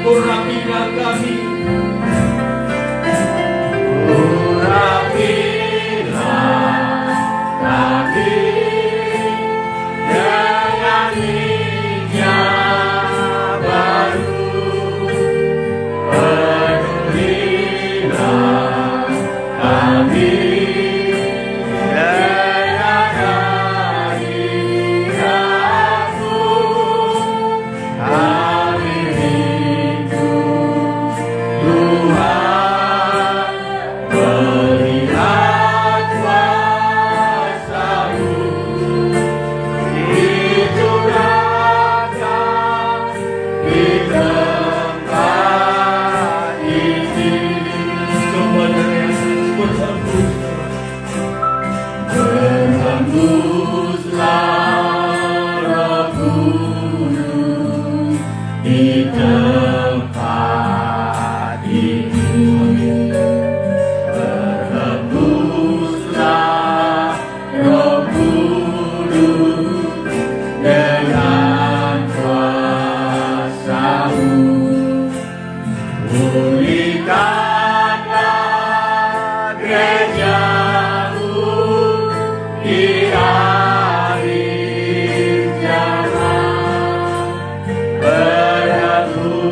Urapilah kami, urapilah kami dengan minyak baru, penuhilah kami dengan hadiratmu. Kami rindu Tuhan, melihat kuasa-Mu dicurahkan di tempat ini. Semuanya berhembuslah Roh Kudus di tempat ini. Berhembuslah Roh Kudus dengan kuasa-Mu. Pulihkanlah gereja-Mu di akhir zaman. Berhembuslah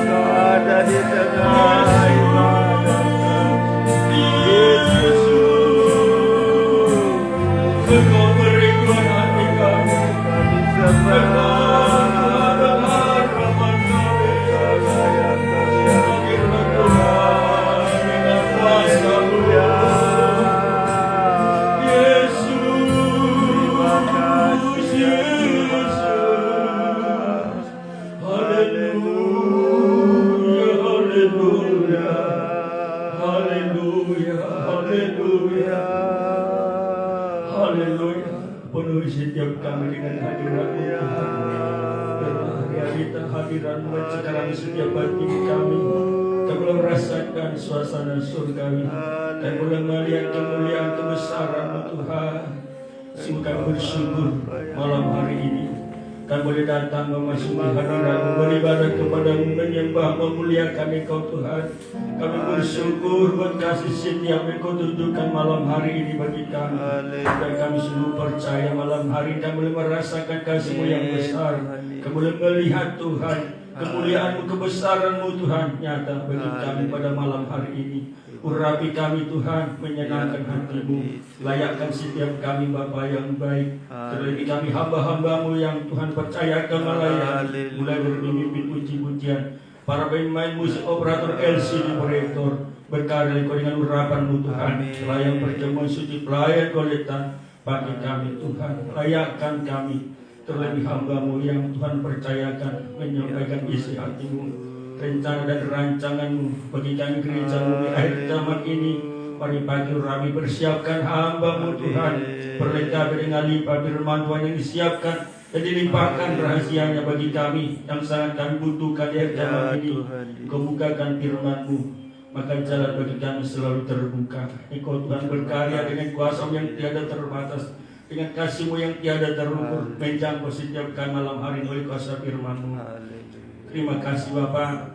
Kau ada di tengah ibadah kami. Yesus, Engkau berikan hati kami, kami sembah. harapan kami. Sayang kami yang Firman Tuhan dengan kuasa-Mu. Yesus, Terima kasih ya Tuhan. Haleluya, haleluya, haleluya, haleluya, haleluya. Penuhi setiap kami dengan hadirat-Mu Tuhan. Hari-hari hadirat-Mu mencekam setiap hati kami. Kami boleh merasakan suasana surgawi. Kami boleh melihat kemuliaan kebesaran-Mu Tuhan. Sungguh kami bersyukur malam hari ini. Kami boleh datang memasuki hadirat-Mu, beribadah kepada-Mu, menyembah, memuliakan Engkau Tuhan. Kami bersyukur buat kasih setia yang Engkau tunjukkan malam hari ini bagi kami. Dan kami sungguh percaya malam hari ini kami boleh merasakan kasih-Mu yang besar. Kami boleh melihat Tuhan kemuliaan-Mu, kebesaran-Mu Tuhan nyata bagi kami pada malam hari ini. Urapi kami Tuhan, menyenangkan hati-Mu. Layakkan setiap kami Bapa yang baik. Terlebih kami hamba-hamba-Mu yang Tuhan percayakan melayani. Mulai bermimpi puji-pujian. Para pemain musik, operator LCD, proyektor. Berkarya Engkau dengan urapan-Mu Tuhan. Pelayan perjamuan suci, pelayan koletan. Bagi kami Tuhan, layakkan kami. Terlebih hamba-Mu yang Tuhan percayakan menyampaikan isi hati-Mu, rencana dan rancangan-Mu bagi kami gereja-Mu di akhir zaman ini. Mari pagi kami persiapkan hamba-Mu Tuhan, berlengkapi dengan limpah firman Tuhan yang disiapkan dan dilimpahkan rahasianya bagi kami yang sangat kami butuhkan di akhir zaman ini. Engkau bukakan firman-Mu, maka jalan bagi kami selalu terbuka. Engkau Tuhan berkarya dengan kuasa yang tiada terbatas, dengan kasih-Mu yang tiada terukur, menjangkau setiap kami malam hari oleh kuasa firman-Mu. Terima kasih Bapak.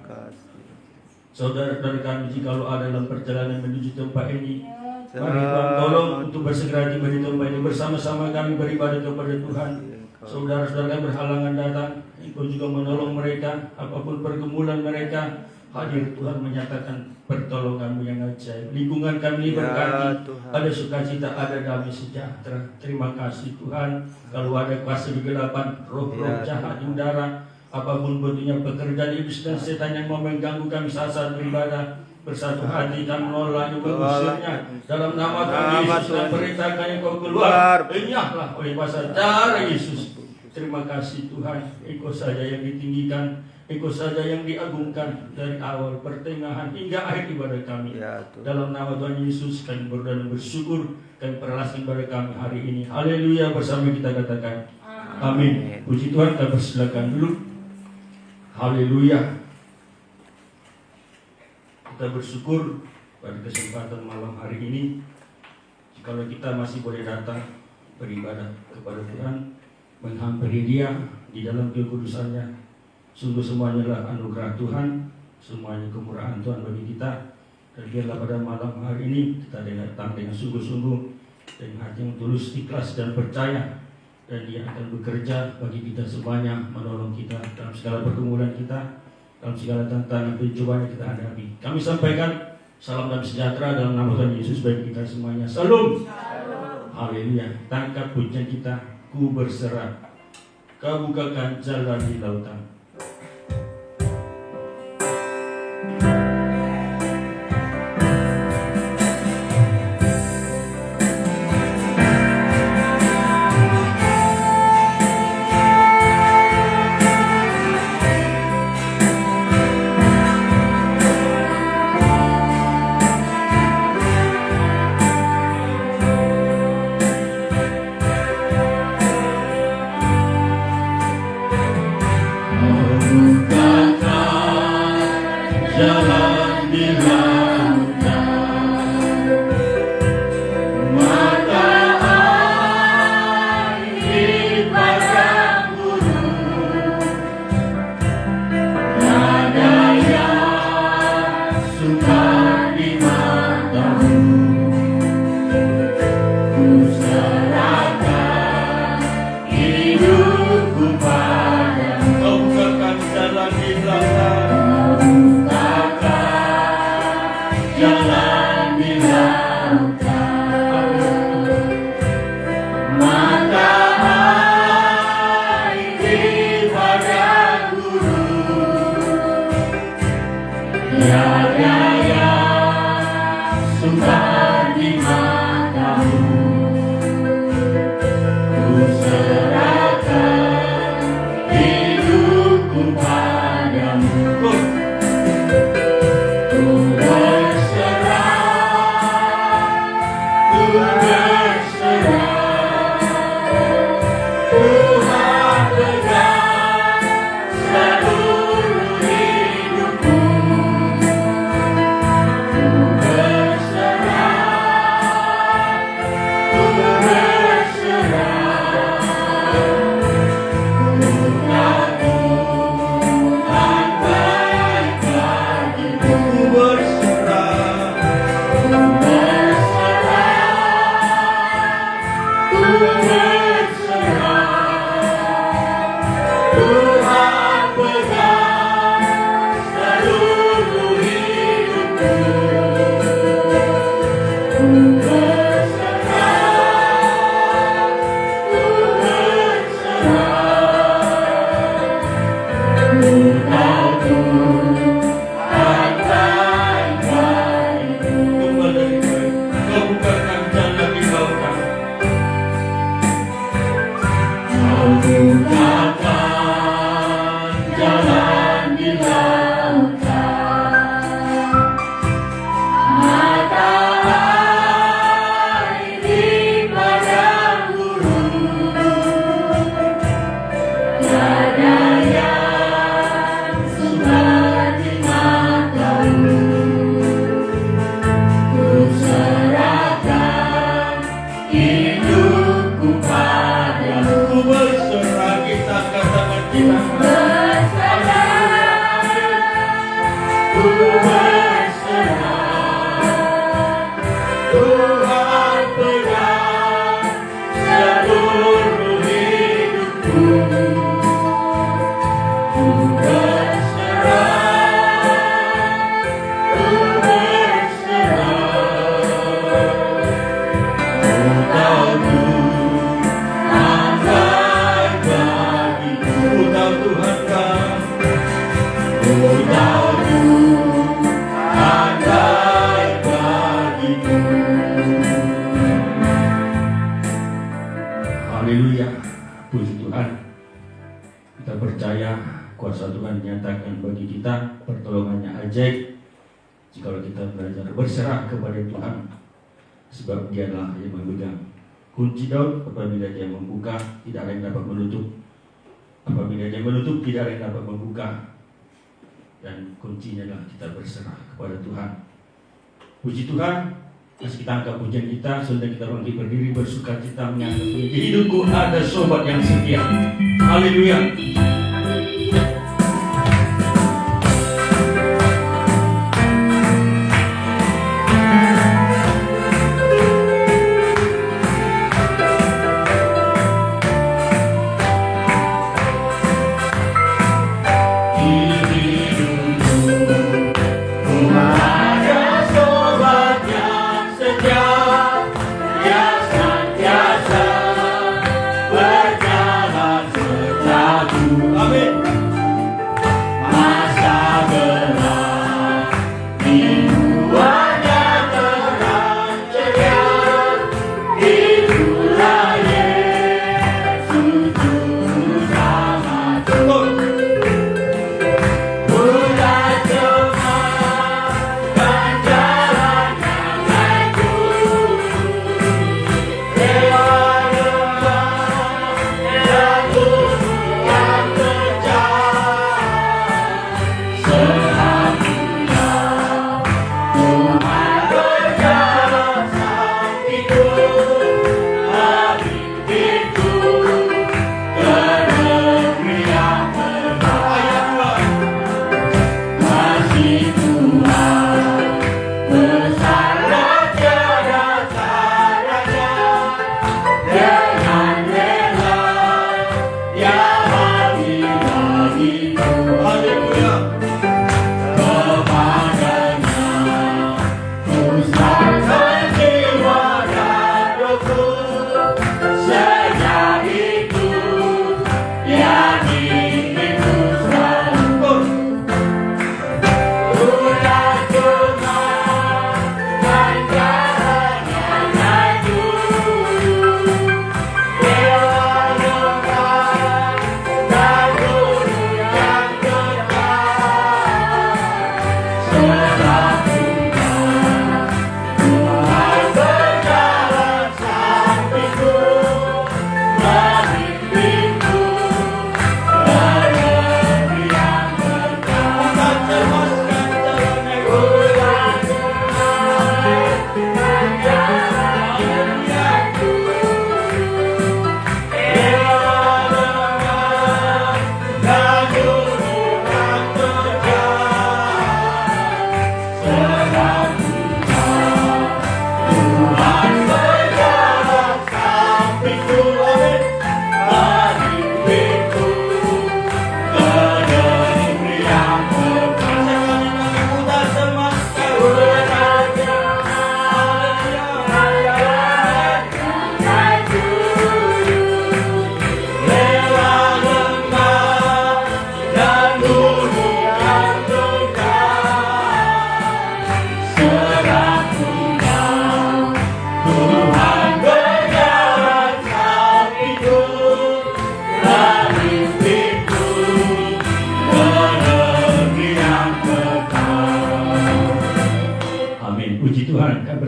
Saudara-saudara kami, jikalau ada dalam perjalanan menuju tempat ini, mari Tuhan tolong untuk bersegera tiba di tempat ini. Bersama-sama kami beribadah kepada Tuhan. Saudara-saudara kami berhalangan datang, Engkau juga menolong mereka. Apapun pergumulan mereka, hadir Tuhan menyatakan pertolongan-Mu yang ajaib. Lingkungan kami berkati, ada sukacita, ada damai sejahtera. Terima kasih Tuhan. Kalau ada kuasa kegelapan, roh-roh jahat di udara, apapun bentuknya pekerjaan iblis dan setan yang mau mengganggu kami saat beribadah, bersatu hati kami menolaknya, mengusirnya dalam nama Tuhan Yesus dan perintahkan yang Kau keluar. Enyahlah oleh kuasa darah Yesus. Terima kasih Tuhan. Engkau saja yang ditinggikan, Engkau saja yang diagungkan dari awal, pertengahan hingga akhir ibadah kami. Dalam nama Tuhan Yesus kami berdoa dan bersyukur. Kami perlaskan ibadah kami hari ini. Haleluya, bersama kita katakan amin. Puji Tuhan, kita persilakan dulu. Haleluya. Kita bersyukur pada kesempatan malam hari ini. Kalau kita masih boleh datang beribadah kepada Tuhan, menghampiri Dia di dalam kekudusannya. Sungguh semuanya adalah anugerah Tuhan, semuanya kemurahan Tuhan bagi kita. Dan biarlah pada malam hari ini kita datang dengan sungguh-sungguh, dengan hati yang tulus, ikhlas dan percaya. Dan Dia akan bekerja bagi kita semuanya, menolong kita dalam segala pergumulan kita, dalam segala tantangan pencobaan yang kita hadapi. Kami sampaikan salam dan sejahtera dalam nama Tuhan Yesus bagi kita semuanya. Salam. Haleluya. Tangkap pujian kita, ku berserah. Kau bukakan jalan di lautan. Jalan di di lautan, jalan di lautan, mata air di padang gurun, tiada yang sumber di matamu. Ku serahkan hidupku padamu. Ku berserah, ku berserah. Tuhan pegang seluruh hidupku. Ku berserah, ku berserah. Haleluya, puji Tuhan. Kita percaya kuasa Tuhan dinyatakan bagi kita, pertolongannya ajaib jikalau kita belajar berserah kepada Tuhan, sebab Dialah yang memegang kunci Daud. Apabila Dia membuka, tidak ada yang dapat menutup. Apabila Dia menutup, tidak ada yang dapat membuka. Dan kuncinya adalah kita berserah kepada Tuhan. Puji Tuhan. Masih kita angkat pujian kita, sudah kita bangkit berdiri bersuka cita menyambut di hidupku ada sobat yang setia. Haleluya. Berjalan sejauh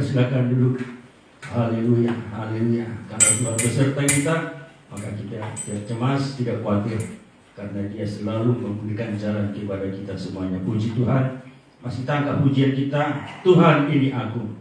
Persilakan duduk. Haleluya, haleluya. Karena Tuhan beserta kita, maka kita tidak cemas, tidak khawatir. Karena Dia selalu memberikan jalan kepada kita semuanya. Puji Tuhan. Masih tangkap pujian kita. Tuhan, ini aku.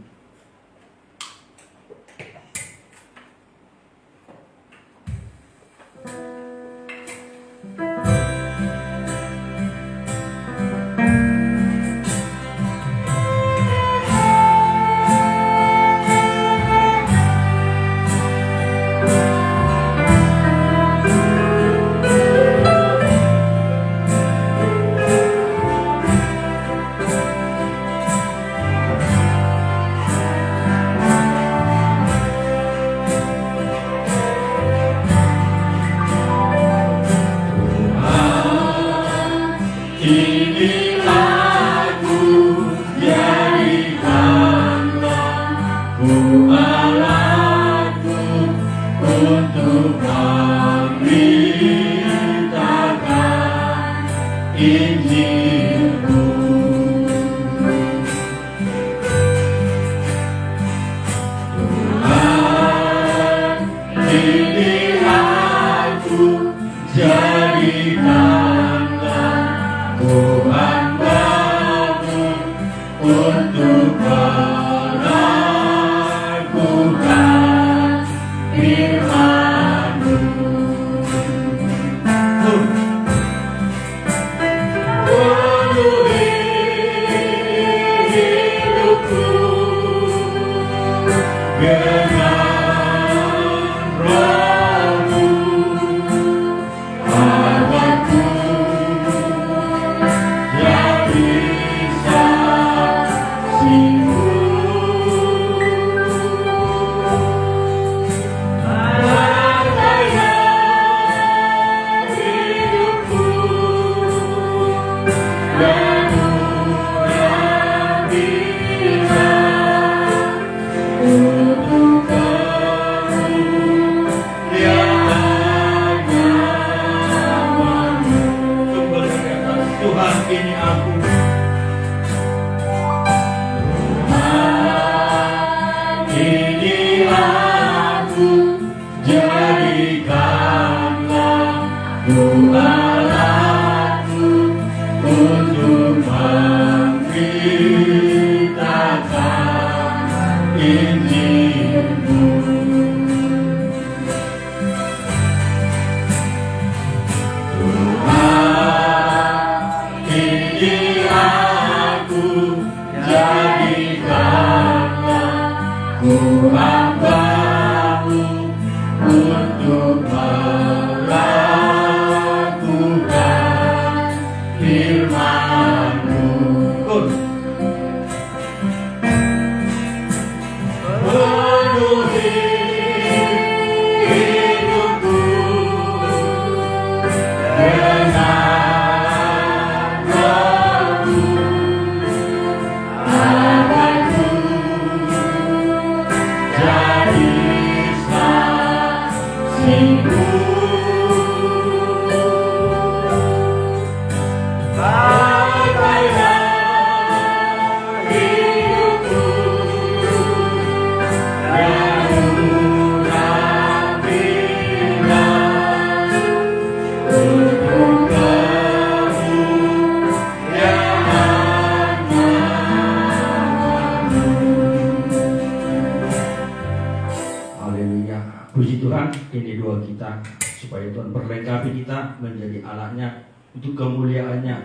Puji Tuhan, ini doa kita supaya Tuhan berlengkapi kita menjadi Allah-Nya untuk kemuliaan-Nya,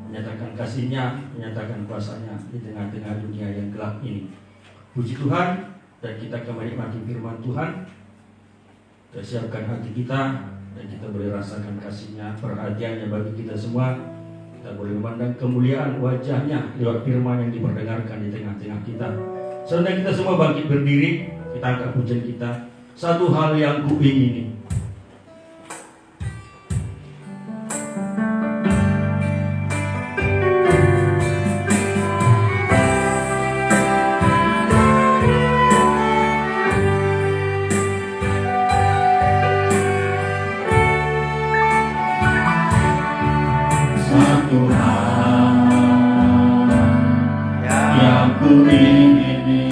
menyatakan kasih-Nya, menyatakan kuasa-Nya di tengah-tengah dunia yang gelap ini. Puji Tuhan, dan kita akan menikmati firman Tuhan. Kita siapkan hati kita dan kita boleh rasakan kasih-Nya, perhatiannya bagi kita semua. Kita boleh memandang kemuliaan wajah-Nya lewat firman yang diperdengarkan di tengah-tengah kita. Sebenarnya kita semua bangkit berdiri, kita angkat pujian kita. Satu hal yang kuingini. Satu hal yang kuingini.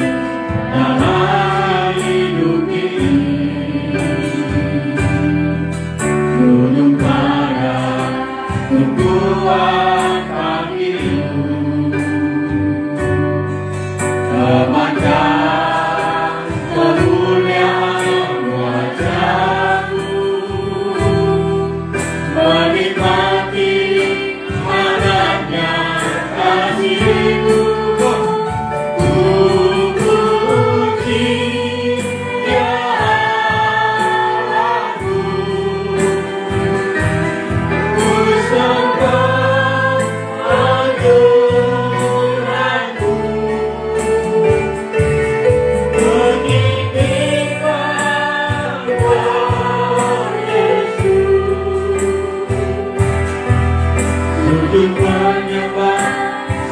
menyembah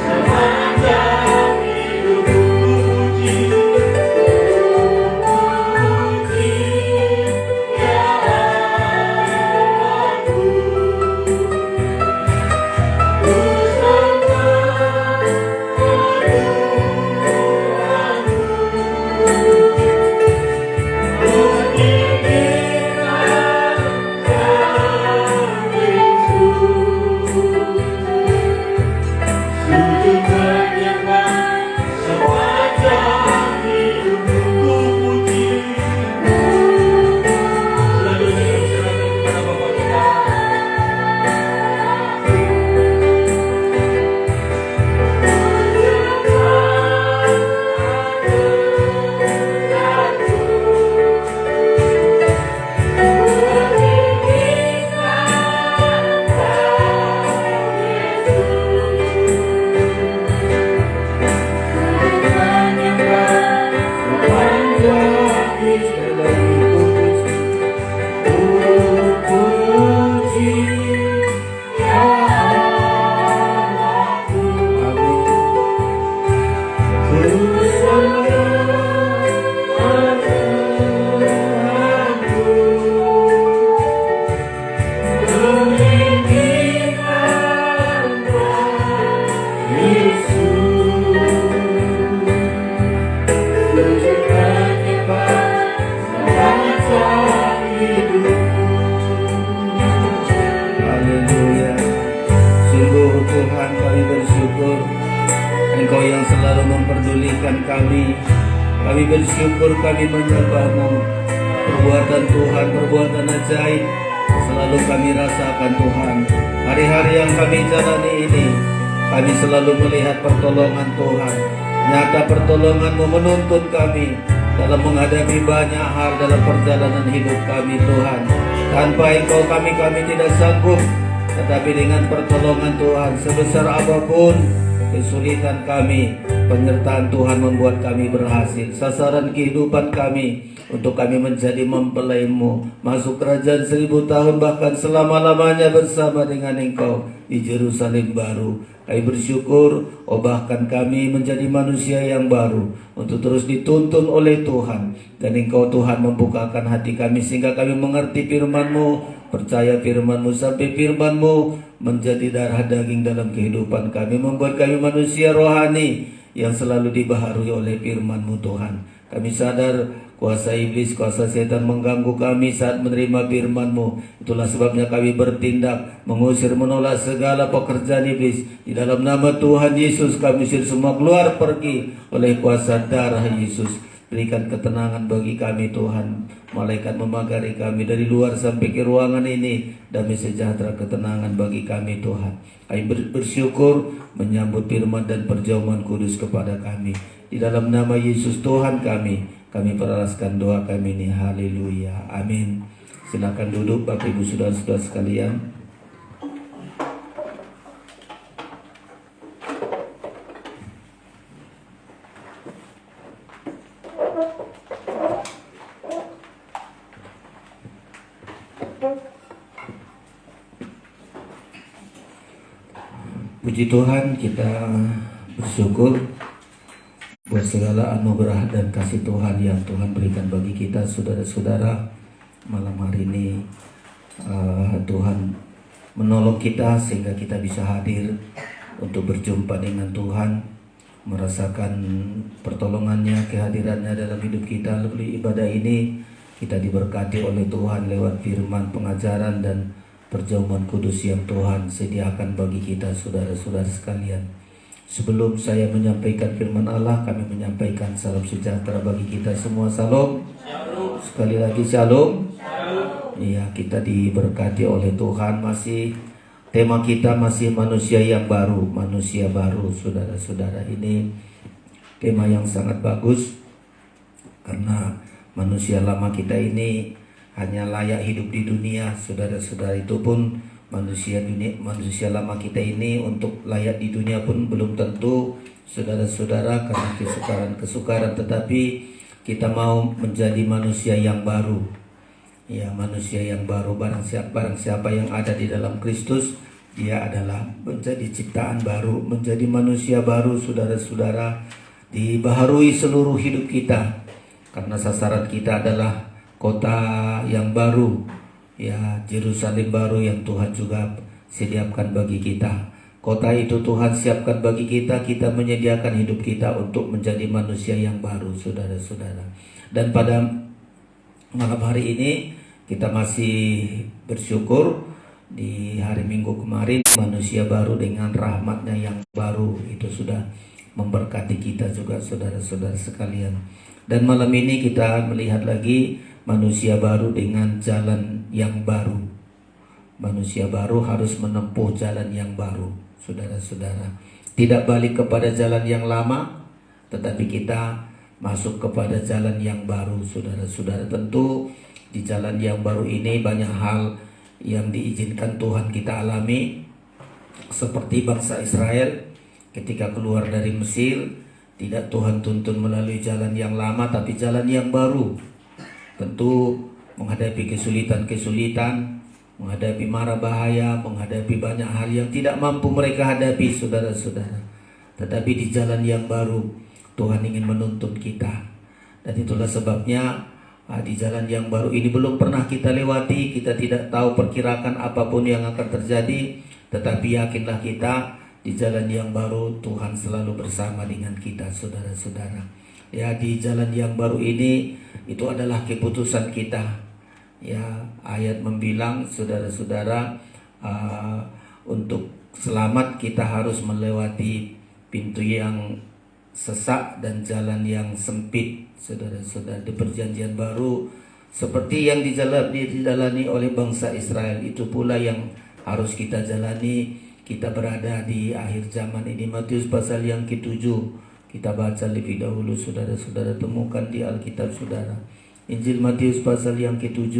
sepanjang hidupku. Puji, puji, ya Allahku. Ku sembah Haleluya. Sungguh Tuhan, kami bersyukur Engkau yang selalu memperdulikan kami. Kami bersyukur, kami menyembah-Mu. Perbuatan Tuhan, perbuatan ajaib selalu kami rasakan Tuhan. Hari-hari yang kami jalani ini, kami selalu melihat pertolongan Tuhan. Nyata pertolongan-Mu menuntun kami dalam menghadapi banyak hal dalam perjalanan hidup kami Tuhan. Tanpa Engkau kami tidak sanggup. Tetapi dengan pertolongan Tuhan, sebesar apapun kesulitan kami, penyertaan Tuhan membuat kami berhasil. Sasaran kehidupan kami untuk kami menjadi mempelai-Mu, masuk kerajaan 1000 tahun, bahkan selama-lamanya bersama dengan Engkau di Yerusalem baru. Kami bersyukur, bahkan kami menjadi manusia yang baru untuk terus dituntun oleh Tuhan. Dan Engkau Tuhan membukakan hati kami sehingga kami mengerti firman-Mu, percaya firman-Mu, sampai firman-Mu menjadi darah daging dalam kehidupan kami, membuat kami manusia rohani yang selalu dibaharui oleh firman-Mu Tuhan. Kami sadar kuasa iblis, kuasa setan mengganggu kami saat menerima firman-Mu. Itulah sebabnya kami bertindak, mengusir, menolak segala pekerjaan iblis. Di dalam nama Tuhan Yesus kami usir semua keluar pergi oleh kuasa darah Yesus. Berikan ketenangan bagi kami Tuhan. Malaikat memagari kami dari luar sampai ke ruangan ini. Damai sejahtera, ketenangan bagi kami Tuhan. Kami bersyukur menyambut firman dan perjamuan kudus kepada kami. Di dalam nama Yesus Tuhan kami peraraskan doa kami ini. Haleluya. Amin. Silakan duduk Bapak Ibu Saudara-saudara sekalian. Puji Tuhan, kita bersyukur buat segala anugerah dan kasih Tuhan yang Tuhan berikan bagi kita saudara-saudara. Malam hari ini Tuhan menolong kita sehingga kita bisa hadir untuk berjumpa dengan Tuhan, merasakan pertolongannya, kehadirannya dalam hidup kita. Melalui ibadah ini kita diberkati oleh Tuhan lewat firman, pengajaran dan perjamuan kudus yang Tuhan sediakan bagi kita saudara-saudara sekalian. Sebelum saya menyampaikan firman Allah, kami menyampaikan salam sejahtera bagi kita semua. Salam. Sekali lagi shalom. Iya, kita diberkati oleh Tuhan. Tema kita masih manusia yang baru, manusia baru, saudara-saudara. Ini tema yang sangat bagus karena manusia lama kita ini hanya layak hidup di dunia, saudara-saudara. Itu pun manusia lama kita ini untuk layak di dunia pun belum tentu, saudara-saudara, karena kesukaran. Tetapi kita mau menjadi manusia yang baru. Ya, manusia yang baru. Barang siapa yang ada di dalam Kristus, Dia adalah menjadi ciptaan baru, menjadi manusia baru, saudara-saudara, dibaharui seluruh hidup kita. Karena sasaran kita adalah kota yang baru, ya, Yerusalem baru yang Tuhan juga sediakan bagi kita. Kota itu Tuhan siapkan bagi kita, kita menyediakan hidup kita untuk menjadi manusia yang baru, saudara-saudara. Dan pada malam hari ini kita masih bersyukur di hari Minggu kemarin manusia baru dengan rahmatnya yang baru itu sudah memberkati kita juga, saudara-saudara sekalian. Dan malam ini kita melihat lagi manusia baru dengan jalan yang baru. Manusia baru harus menempuh jalan yang baru, saudara-saudara. Tidak balik kepada jalan yang lama, tetapi kita masuk kepada jalan yang baru, saudara-saudara. Tentu di jalan yang baru ini banyak hal yang diizinkan Tuhan kita alami, seperti bangsa Israel ketika keluar dari Mesir. Tidak Tuhan tuntun melalui jalan yang lama, tapi jalan yang baru. Tentu menghadapi kesulitan-kesulitan, menghadapi mara bahaya, menghadapi banyak hal yang tidak mampu mereka hadapi, saudara-saudara. Tetapi di jalan yang baru Tuhan ingin menuntun kita. Dan itulah sebabnya di jalan yang baru ini belum pernah kita lewati. Kita tidak tahu perkirakan apapun yang akan terjadi, tetapi yakinlah kita di jalan yang baru Tuhan selalu bersama dengan kita, saudara-saudara. Ya, di jalan yang baru ini itu adalah keputusan kita. Ya, ayat membilang, saudara-saudara, untuk selamat kita harus melewati pintu yang sesak dan jalan yang sempit, saudara-saudara. Di perjanjian baru seperti yang dijalani oleh bangsa Israel, itu pula yang harus kita jalani. Kita berada di akhir zaman ini. Matius pasal yang ke-7 kita baca lebih dahulu, saudara-saudara. Temukan di Alkitab saudara, Injil Matius pasal yang ke-7.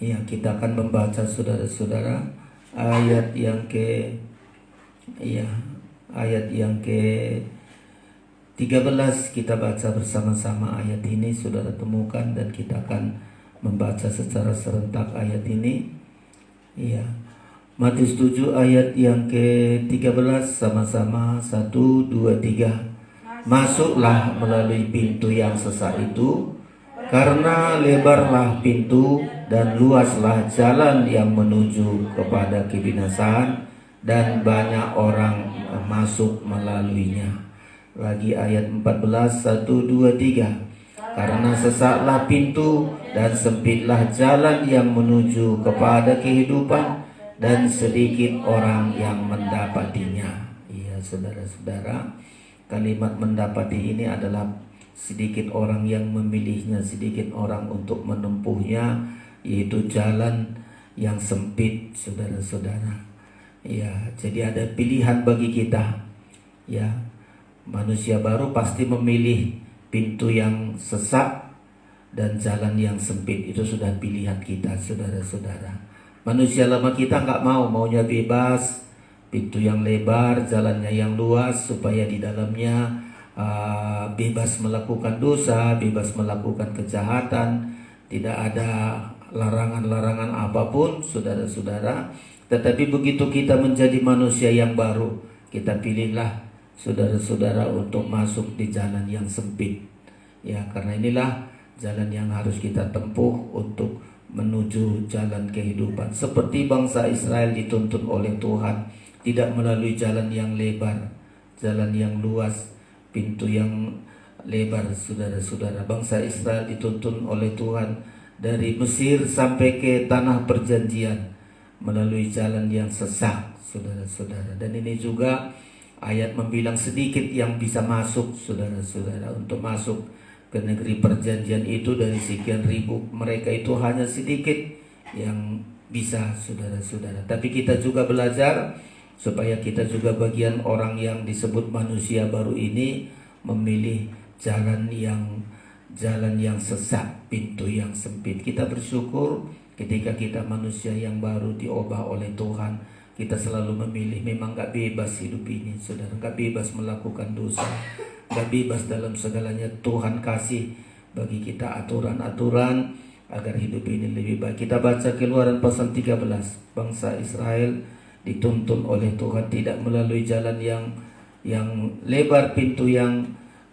Ya, kita akan membaca, saudara-saudara, ayat yang ke-13. Kita baca bersama-sama ayat ini, saudara temukan, dan kita akan membaca secara serentak ayat ini. Ya, Matius 7 ayat yang ke-13, sama-sama 1, 2, 3. Masuklah melalui pintu yang sesak itu, karena lebarlah pintu dan luaslah jalan yang menuju kepada kebinasaan, dan banyak orang masuk melaluinya. Lagi ayat 14, 1, 2, 3. Karena sesaklah pintu dan sempitlah jalan yang menuju kepada kehidupan, dan sedikit orang yang mendapatinya. Iya, saudara-saudara, kalimat mendapati ini adalah sedikit orang yang memilihnya, sedikit orang untuk menempuhnya, yaitu jalan yang sempit, saudara-saudara. Ya, jadi ada pilihan bagi kita. Ya, manusia baru pasti memilih pintu yang sesak dan jalan yang sempit. Itu sudah pilihan kita, saudara-saudara. Manusia lama kita nggak maunya bebas, pintu yang lebar, jalannya yang luas, supaya di dalamnya bebas melakukan dosa, bebas melakukan kejahatan, tidak ada larangan-larangan apapun, saudara-saudara. Tetapi begitu kita menjadi manusia yang baru, kita pilihlah, saudara-saudara, untuk masuk di jalan yang sempit. Ya, karena inilah jalan yang harus kita tempuh untuk menuju jalan kehidupan. Seperti bangsa Israel dituntun oleh Tuhan, tidak melalui jalan yang lebar, jalan yang luas, pintu yang lebar, saudara-saudara. Bangsa Israel dituntun oleh Tuhan dari Mesir sampai ke tanah perjanjian melalui jalan yang sesak, saudara-saudara. Dan ini juga ayat membilang sedikit yang bisa masuk, saudara-saudara. Untuk masuk ke negeri perjanjian itu dari sekian ribu, mereka itu hanya sedikit yang bisa, saudara-saudara. Tapi kita juga belajar supaya kita juga bagian orang yang disebut manusia baru ini memilih jalan yang sesak, pintu yang sempit. Kita bersyukur ketika kita manusia yang baru diubah oleh Tuhan. Kita selalu memilih, memang gak bebas hidup ini, saudara. Gak bebas melakukan dosa, gak bebas dalam segalanya. Tuhan kasih bagi kita aturan-aturan, agar hidup ini lebih baik. Kita baca Keluaran pasal 13. Bangsa Israel dituntun oleh Tuhan tidak melalui jalan yang lebar, pintu yang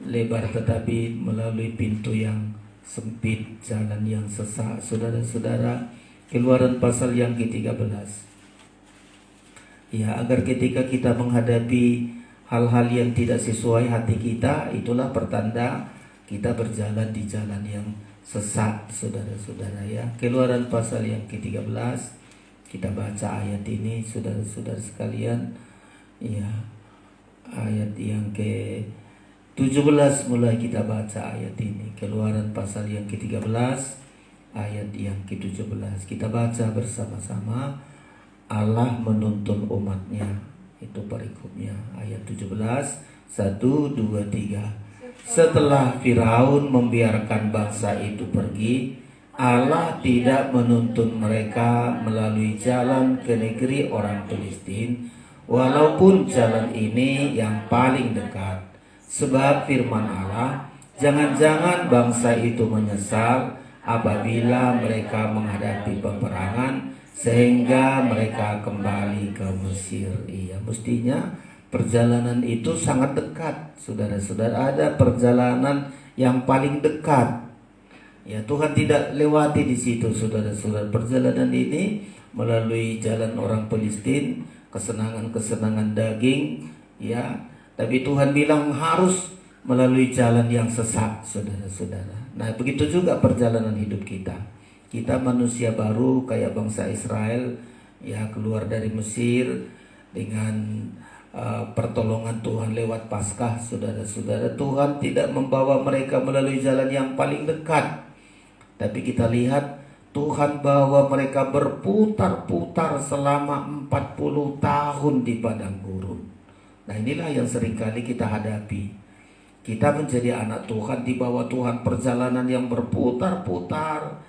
lebar, tetapi melalui pintu yang sempit, jalan yang sesak. Saudara-saudara, Keluaran pasal yang ke-13. Ya, agar ketika kita menghadapi hal-hal yang tidak sesuai hati kita, itulah pertanda kita berjalan di jalan yang sesak, saudara-saudara ya. Keluaran pasal yang ke-13, kita baca ayat ini, saudara-saudara sekalian. Ya, ayat yang ke-17 mulai kita baca ayat ini. Keluaran pasal yang ke-13, ayat yang ke-17. Kita baca bersama-sama. Allah menuntun umatnya. Itu perikopnya ayat 17. 1, 2, 3. Setelah Firaun membiarkan bangsa itu pergi, Allah tidak menuntun mereka melalui jalan ke negeri orang Filistin, walaupun jalan ini yang paling dekat. Sebab firman Allah, jangan-jangan bangsa itu menyesal apabila mereka menghadapi peperangan, sehingga mereka kembali ke Mesir. Iya, mestinya perjalanan itu sangat dekat, saudara-saudara. Ada perjalanan yang paling dekat. Ya, Tuhan tidak lewati di situ, saudara-saudara. Perjalanan ini melalui jalan orang Filistin, kesenangan-kesenangan daging, ya. Tapi Tuhan bilang harus melalui jalan yang sesak, saudara-saudara. Nah, begitu juga perjalanan hidup kita. Kita manusia baru kayak bangsa Israel, ya, keluar dari Mesir dengan pertolongan Tuhan lewat Paskah, saudara-saudara. Tuhan tidak membawa mereka melalui jalan yang paling dekat, tapi kita lihat Tuhan bawa mereka berputar-putar selama 40 tahun di padang gurun. Nah, inilah yang seringkali kita hadapi. Kita menjadi anak Tuhan, di bawah Tuhan, perjalanan yang berputar-putar,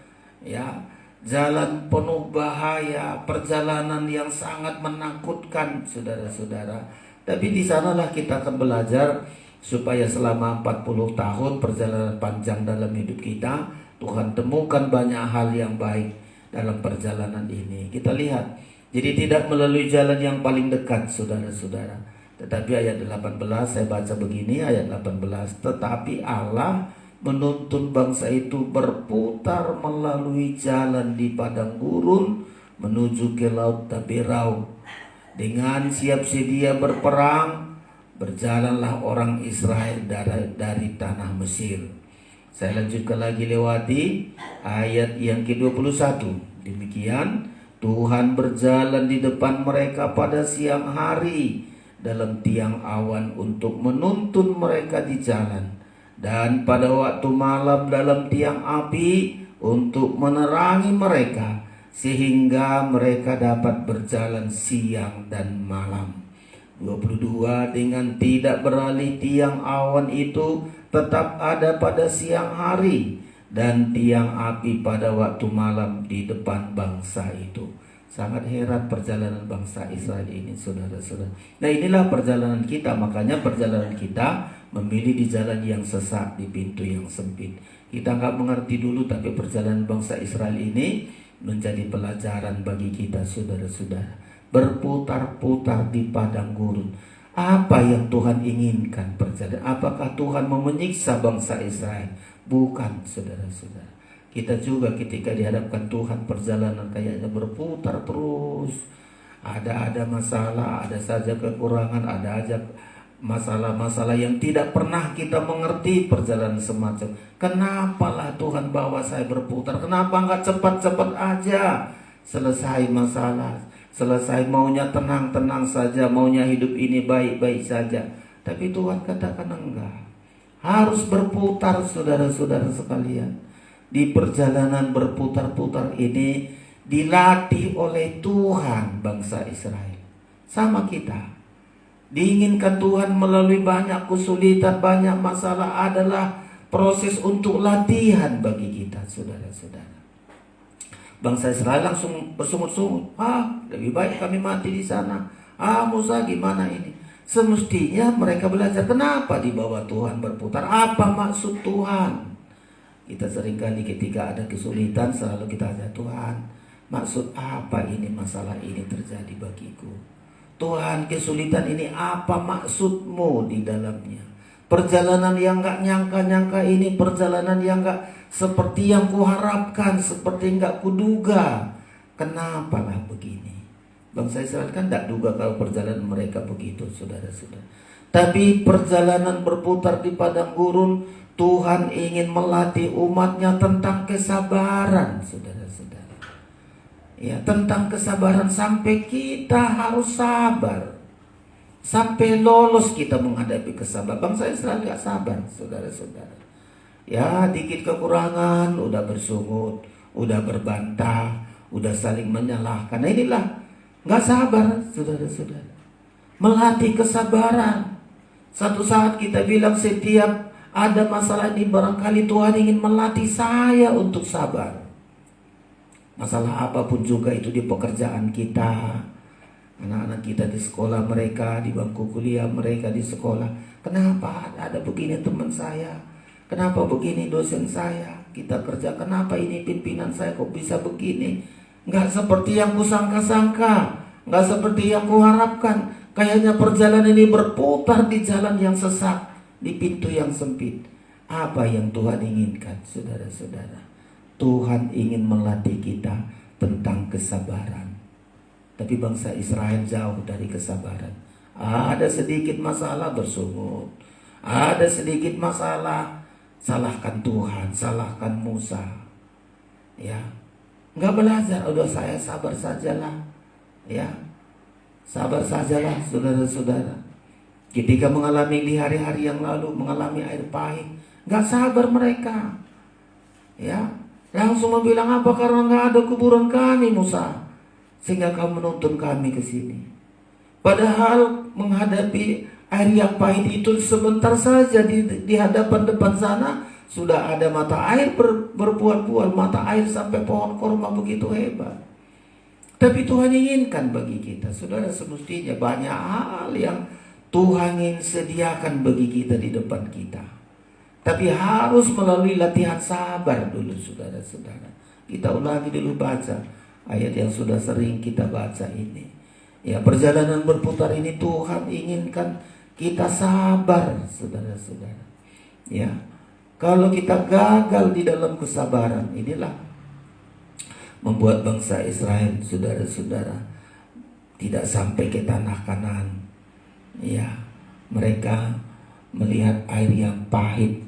ya, jalan penuh bahaya, perjalanan yang sangat menakutkan, saudara-saudara. Tapi di sanalah kita akan belajar supaya selama 40 tahun perjalanan panjang dalam hidup kita, Tuhan temukan banyak hal yang baik dalam perjalanan ini. Kita lihat, jadi tidak melalui jalan yang paling dekat, saudara-saudara. Tetapi ayat 18 saya baca begini, ayat 18. Tetapi Allah menuntun bangsa itu berputar melalui jalan di padang gurun menuju ke laut Tabirau. Dengan siap sedia berperang, berjalanlah orang Israel dari tanah Mesir. Saya lanjutkan lagi, lewati ayat yang ke-21. Demikian Tuhan berjalan di depan mereka pada siang hari dalam tiang awan untuk menuntun mereka di jalan, dan pada waktu malam dalam tiang api untuk menerangi mereka, sehingga mereka dapat berjalan siang dan malam. 22. Dengan tidak beralih tiang awan itu tetap ada pada siang hari, dan tiang api pada waktu malam di depan bangsa itu. Sangat heran perjalanan bangsa Israel ini, saudara-saudara. Nah, inilah perjalanan kita. Makanya perjalanan kita memilih di jalan yang sesak, di pintu yang sempit. Kita nggak mengerti dulu, tapi perjalanan bangsa Israel ini menjadi pelajaran bagi kita, saudara-saudara. Berputar-putar di padang gurun. Apa yang Tuhan inginkan perjalanan? Apakah Tuhan mau menyiksa bangsa Israel? Bukan, saudara-saudara. Kita juga ketika dihadapkan Tuhan, perjalanan kayaknya berputar terus. Ada masalah, ada saja kekurangan, ada aja masalah-masalah yang tidak pernah kita mengerti perjalanan semacam. Kenapalah Tuhan bawa saya berputar? Kenapa nggak cepat-cepat aja selesai masalah? Selesai, maunya tenang-tenang saja, maunya hidup ini baik-baik saja. Tapi Tuhan katakan enggak. Harus berputar, saudara-saudara sekalian. Di perjalanan berputar-putar ini dilatih oleh Tuhan bangsa Israel. Sama kita. Diinginkan Tuhan melalui banyak kesulitan, banyak masalah, adalah proses untuk latihan bagi kita, saudara-saudara. Bangsa Israel langsung bersungut-sungut. Lebih baik kami mati di sana. Musa gimana ini? Semestinya mereka belajar kenapa di bawah Tuhan berputar. Apa maksud Tuhan? Kita seringkali ketika ada kesulitan selalu kita tanya, Tuhan, maksud apa ini masalah ini terjadi bagiku? Tuhan, kesulitan ini apa maksudmu di dalamnya? Perjalanan yang gak nyangka-nyangka ini, perjalanan yang gak seperti yang kuharapkan, seperti gak kuduga. Kenapalah begini? Bangsa Israel kan gak duga kalau perjalanan mereka begitu, saudara-saudara. Tapi perjalanan berputar di padang gurun, Tuhan ingin melatih umatnya tentang kesabaran, saudara-saudara. Ya, tentang kesabaran sampai kita harus sabar. Sampai lolos kita menghadapi kesabaran. Bangsa Israel gak sabar, saudara-saudara. Ya, dikit kekurangan, udah bersungut, udah berbantah, udah saling menyalahkan. Nah inilah, gak sabar, saudara-saudara. Melatih kesabaran. Satu saat kita bilang setiap ada masalah ini barangkali Tuhan ingin melatih saya untuk sabar. Masalah apapun juga itu di pekerjaan kita, anak-anak kita di sekolah mereka, di bangku kuliah mereka di sekolah. Kenapa ada begini teman saya? Kenapa begini dosen saya? Kita kerja, kenapa ini pimpinan saya kok bisa begini? Nggak seperti yang kusangka-sangka, nggak seperti yang kuharapkan. Kayaknya perjalanan ini berputar di jalan yang sesak, di pintu yang sempit. Apa yang Tuhan inginkan, saudara-saudara? Tuhan ingin melatih kita tentang kesabaran. Tapi bangsa Israel jauh dari kesabaran. Ada sedikit masalah bersungut, ada sedikit masalah salahkan Tuhan, salahkan Musa. Ya, nggak belajar. Udah saya sabar sajalah. Ya, sabar sajalah, saudara-saudara. Ketika mengalami di hari-hari yang lalu mengalami air pahit, nggak sabar mereka. Ya, langsung bilang apa? Karena nggak ada kuburan kami, Musa, sehingga kamu menuntun kami ke sini. Padahal menghadapi air yang pahit itu sebentar saja di hadapan depan sana sudah ada mata air berbuah-buah, mata air sampai pohon korma begitu hebat. Tapi Tuhan inginkan bagi kita, saudara, semestinya banyak hal yang Tuhan ingin sediakan bagi kita di depan kita. Tapi harus melalui latihan sabar dulu, saudara-saudara. Kita ulangi dulu baca ayat yang sudah sering kita baca ini. Ya, perjalanan berputar ini Tuhan inginkan kita sabar, saudara-saudara. Ya, kalau kita gagal di dalam kesabaran, inilah membuat bangsa Israel, saudara-saudara, tidak sampai ke tanah Kanaan. Ya, mereka melihat air yang pahit,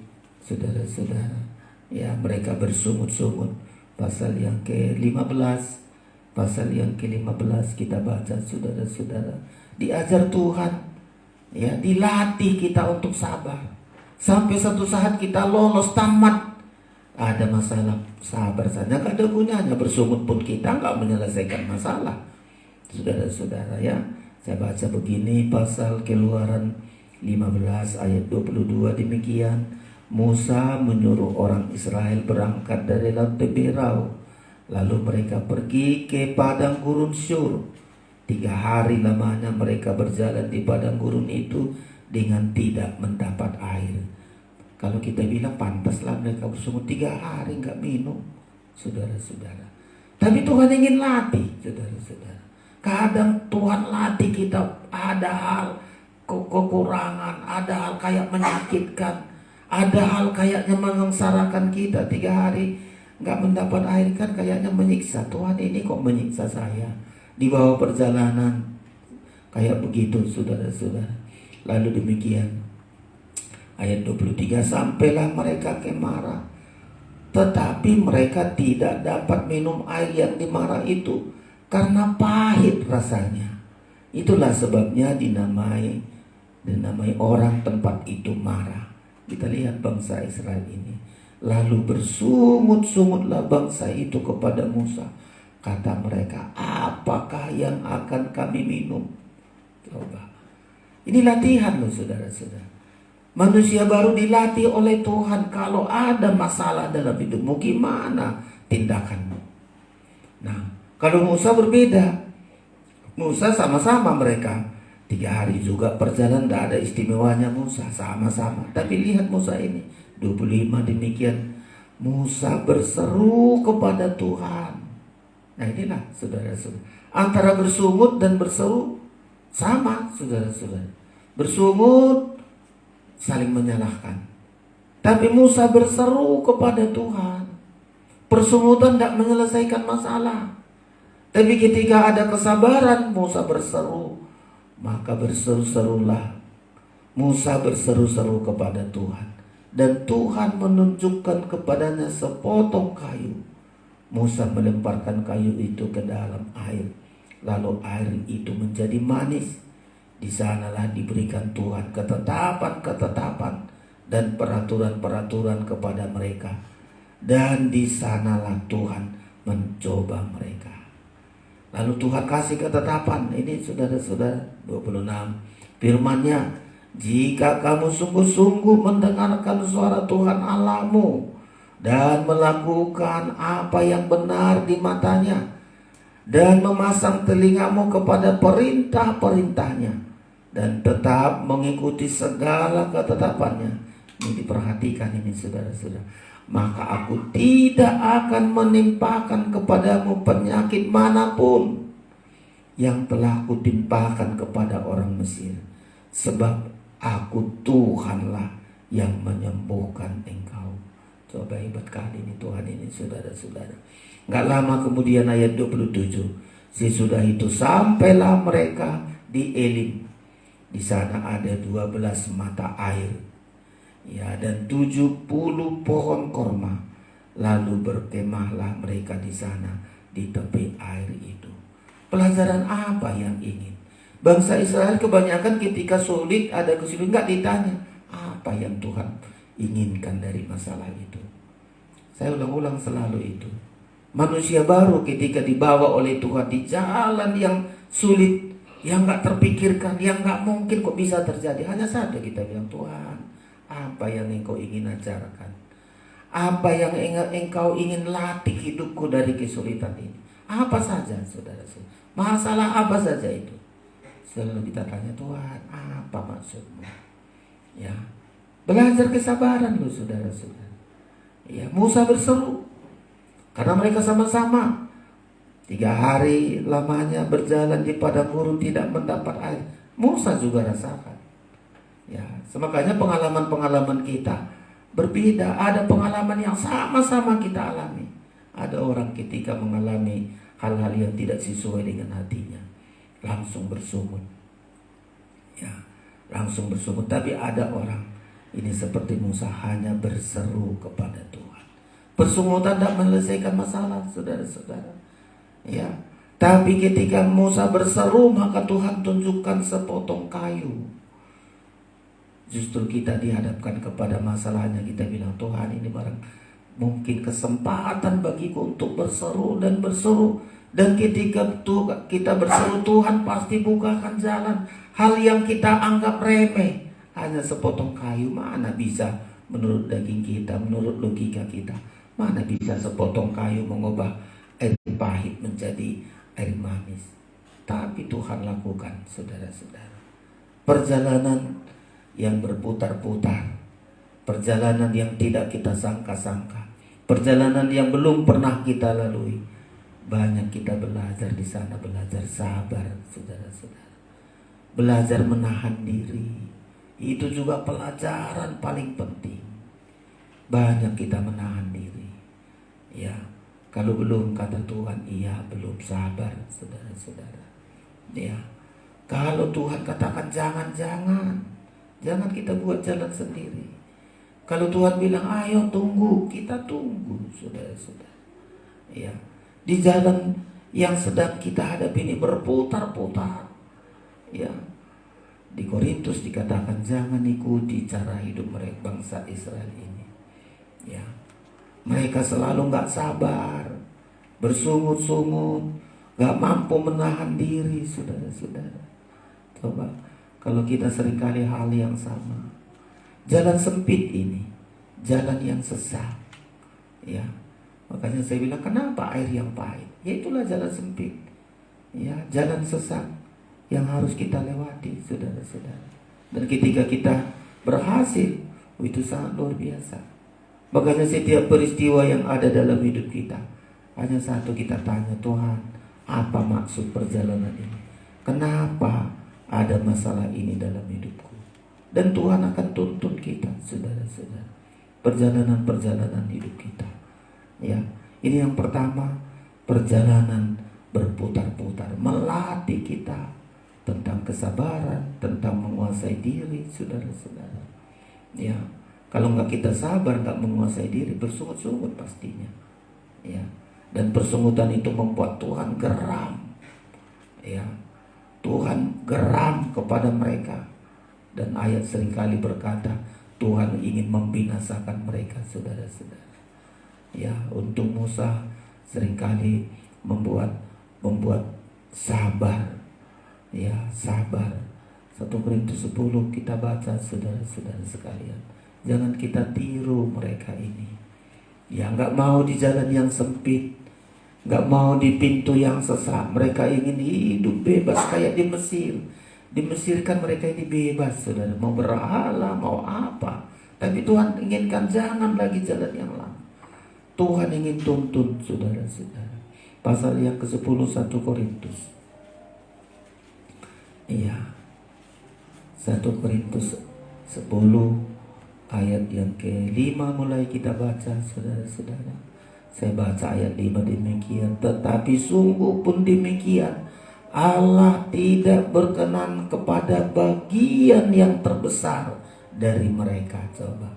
saudara-saudara. Ya, mereka bersungut-sungut. Pasal yang ke-15, pasal yang ke-15 kita baca, saudara-saudara. Diajar Tuhan, ya, dilatih kita untuk sabar. Sampai satu saat kita lolos tamat. Ada masalah, sabar saja, gak ada gunanya. Bersungut pun kita gak menyelesaikan masalah, saudara-saudara. Ya, saya baca begini, pasal Keluaran 15 ayat 22 demikian. Musa menyuruh orang Israel berangkat dari Laut Teberau. Lalu mereka pergi ke padang gurun Syur. 3 hari lamanya mereka berjalan di padang gurun itu dengan tidak mendapat air. Kalau kita bilang pantaslah mereka bersungut 3 hari nggak minum, saudara-saudara. Tapi Tuhan ingin latih, saudara-saudara. Kadang Tuhan latih kita, ada hal kekurangan, ada hal kayak menyakitkan, ada hal kayaknya mengengsarakan kita. 3 hari nggak mendapat air kan kayaknya menyiksa. Tuhan ini kok menyiksa saya di bawah perjalanan kayak begitu, saudara-saudara. Lalu demikian ayat 23, sampailah mereka ke Mara, tetapi mereka tidak dapat minum air yang di Mara itu karena pahit rasanya. Itulah sebabnya dinamai orang tempat itu Mara. Kita lihat bangsa Israel ini. Lalu bersungut-sungutlah bangsa itu kepada Musa. Kata mereka, apakah yang akan kami minum? Coba. Ini latihan loh, saudara-saudara. Manusia baru dilatih oleh Tuhan. Kalau ada masalah dalam hidupmu, gimana tindakanmu? Nah, kalau Musa berbeda. Musa sama-sama mereka 3 hari juga perjalanan, tidak ada istimewanya Musa, sama-sama. Tapi lihat Musa ini 25 demikian. Musa berseru kepada Tuhan. Nah inilah saudara-saudara, antara bersungut dan berseru sama saudara-saudara. Bersungut saling menyalahkan, tapi Musa berseru kepada Tuhan. Persungutan tidak menyelesaikan masalah, tapi ketika ada kesabaran Musa berseru, maka berseru-serulah. Musa berseru-seru kepada Tuhan, dan Tuhan menunjukkan kepadanya sepotong kayu. Musa melemparkan kayu itu ke dalam air, lalu air itu menjadi manis. Di sanalah diberikan Tuhan ketetapan-ketetapan dan peraturan-peraturan kepada mereka. Dan di sanalah Tuhan mencoba mereka. Lalu Tuhan kasih ketetapan. Ini saudara-saudara 26. Firman-Nya, jika kamu sungguh-sungguh mendengarkan suara Tuhan Allahmu dan melakukan apa yang benar di matanya, dan memasang telingamu kepada perintah-perintahnya, dan tetap mengikuti segala ketetapannya. Ini diperhatikan ini saudara-saudara. Maka aku tidak akan menimpakan kepadamu penyakit manapun yang telah kutimpakan kepada orang Mesir. Sebab aku Tuhanlah yang menyembuhkan engkau. Coba hebat kali ini Tuhan ini saudara-saudara. Gak lama kemudian ayat 27. Sesudah itu sampailah mereka di Elim. Di sana ada 12 mata air, ya, dan 70 pohon korma. Lalu berkemahlah mereka di sana di tepi air itu. Pelajaran apa yang ingin? Bangsa Israel kebanyakan ketika sulit, ada kesulitan, nggak ditanya apa yang Tuhan inginkan dari masalah itu. Saya ulang-ulang selalu itu. Manusia baru ketika dibawa oleh Tuhan di jalan yang sulit, yang gak terpikirkan, yang gak mungkin kok bisa terjadi. Hanya saja kita bilang, Tuhan, apa yang engkau ingin ajarkan? Apa yang engkau ingin latih hidupku dari kesulitan ini? Apa saja saudara-saudara? Masalah apa saja itu? Selalu kita tanya, Tuhan, apa maksudmu? Ya, belajar kesabaran loh saudara-saudara. Ya, Musa berseru karena mereka sama-sama 3 hari lamanya berjalan di padang gurun tidak mendapat air. Musa juga rasakan. Ya, makanya pengalaman-pengalaman kita berbeda. Ada pengalaman yang sama-sama kita alami. Ada orang ketika mengalami hal-hal yang tidak sesuai dengan hatinya, langsung bersungut. Ya, langsung bersungut. Tapi ada orang ini seperti Musa, hanya berseru kepada Tuhan. Bersungutan tidak menyelesaikan masalah, saudara-saudara. Ya, tapi ketika Musa berseru, maka Tuhan tunjukkan sepotong kayu. Justru kita dihadapkan kepada masalahnya, kita bilang, Tuhan, ini barang mungkin kesempatan bagiku untuk berseru dan berseru. Dan ketika kita berseru, Tuhan pasti bukakan jalan. Hal yang kita anggap remeh, hanya sepotong kayu, mana bisa menurut daging kita, menurut logika kita, mana bisa sepotong kayu mengubah air pahit menjadi air manis. Tapi Tuhan lakukan, saudara-saudara. Perjalanan yang berputar-putar, perjalanan yang tidak kita sangka-sangka, perjalanan yang belum pernah kita lalui. Banyak kita belajar di sana, belajar sabar, saudara-saudara. Belajar menahan diri. Itu juga pelajaran paling penting. Banyak kita menahan diri. Ya, kalau belum kata Tuhan, iya belum sabar, saudara-saudara. Ya, kalau Tuhan katakan jangan kita buat jalan sendiri. Kalau Tuhan bilang ayo tunggu, kita tunggu, saudara-saudara. Ya, di jalan yang sedang kita hadapi ini berputar-putar. Ya, di Korintus dikatakan jangan ikuti cara hidup mereka bangsa Israel ini. Ya, mereka selalu gak sabar, bersungut-sungut, gak mampu menahan diri, saudara-saudara. Coba, kalau kita seringkali hal yang sama. Jalan sempit ini, jalan yang sesat. Ya, makanya saya bilang, kenapa air yang pahit? Ya itulah jalan sempit. Ya, jalan sesat yang harus kita lewati, saudara-saudara. Dan ketika kita berhasil, itu sangat luar biasa. Makanya setiap peristiwa yang ada dalam hidup kita, hanya satu kita tanya, Tuhan, apa maksud perjalanan ini? Kenapa ada masalah ini dalam hidupku? Dan Tuhan akan tuntun kita, saudara-saudara, perjalanan-perjalanan hidup kita. Ya, ini yang pertama, perjalanan berputar-putar, melatih kita tentang kesabaran, tentang menguasai diri, saudara-saudara. Ya, kalau nggak kita sabar, nggak menguasai diri, bersungut-sungut pastinya. Ya, dan persungutan itu membuat Tuhan geram. Ya, Tuhan geram kepada mereka. Dan ayat seringkali berkata, Tuhan ingin membinasakan mereka, saudara-saudara. Ya, untuk Musa seringkali membuat sabar. Ya, sabar. 1 Korintus 10 kita baca, saudara-saudara sekalian. Jangan kita tiru mereka ini. Ya, nggak mau di jalan yang sempit, nggak mau di pintu yang sesak. Mereka ingin hidup bebas kayak di Mesir. Di Mesir kan mereka ini bebas, saudara. Mau berhala, mau apa. Tapi Tuhan inginkan jangan lagi jalan yang lama. Tuhan ingin tuntun, saudara-saudara. Pasal yang ke-10 1 Korintus. Iya, 1 Korintus 10 ayat yang ke-5 mulai kita baca, saudara-saudara. Saya baca ayat 5 demikian. Tetapi sungguh pun demikian, Allah tidak berkenan kepada bagian yang terbesar dari mereka. Coba,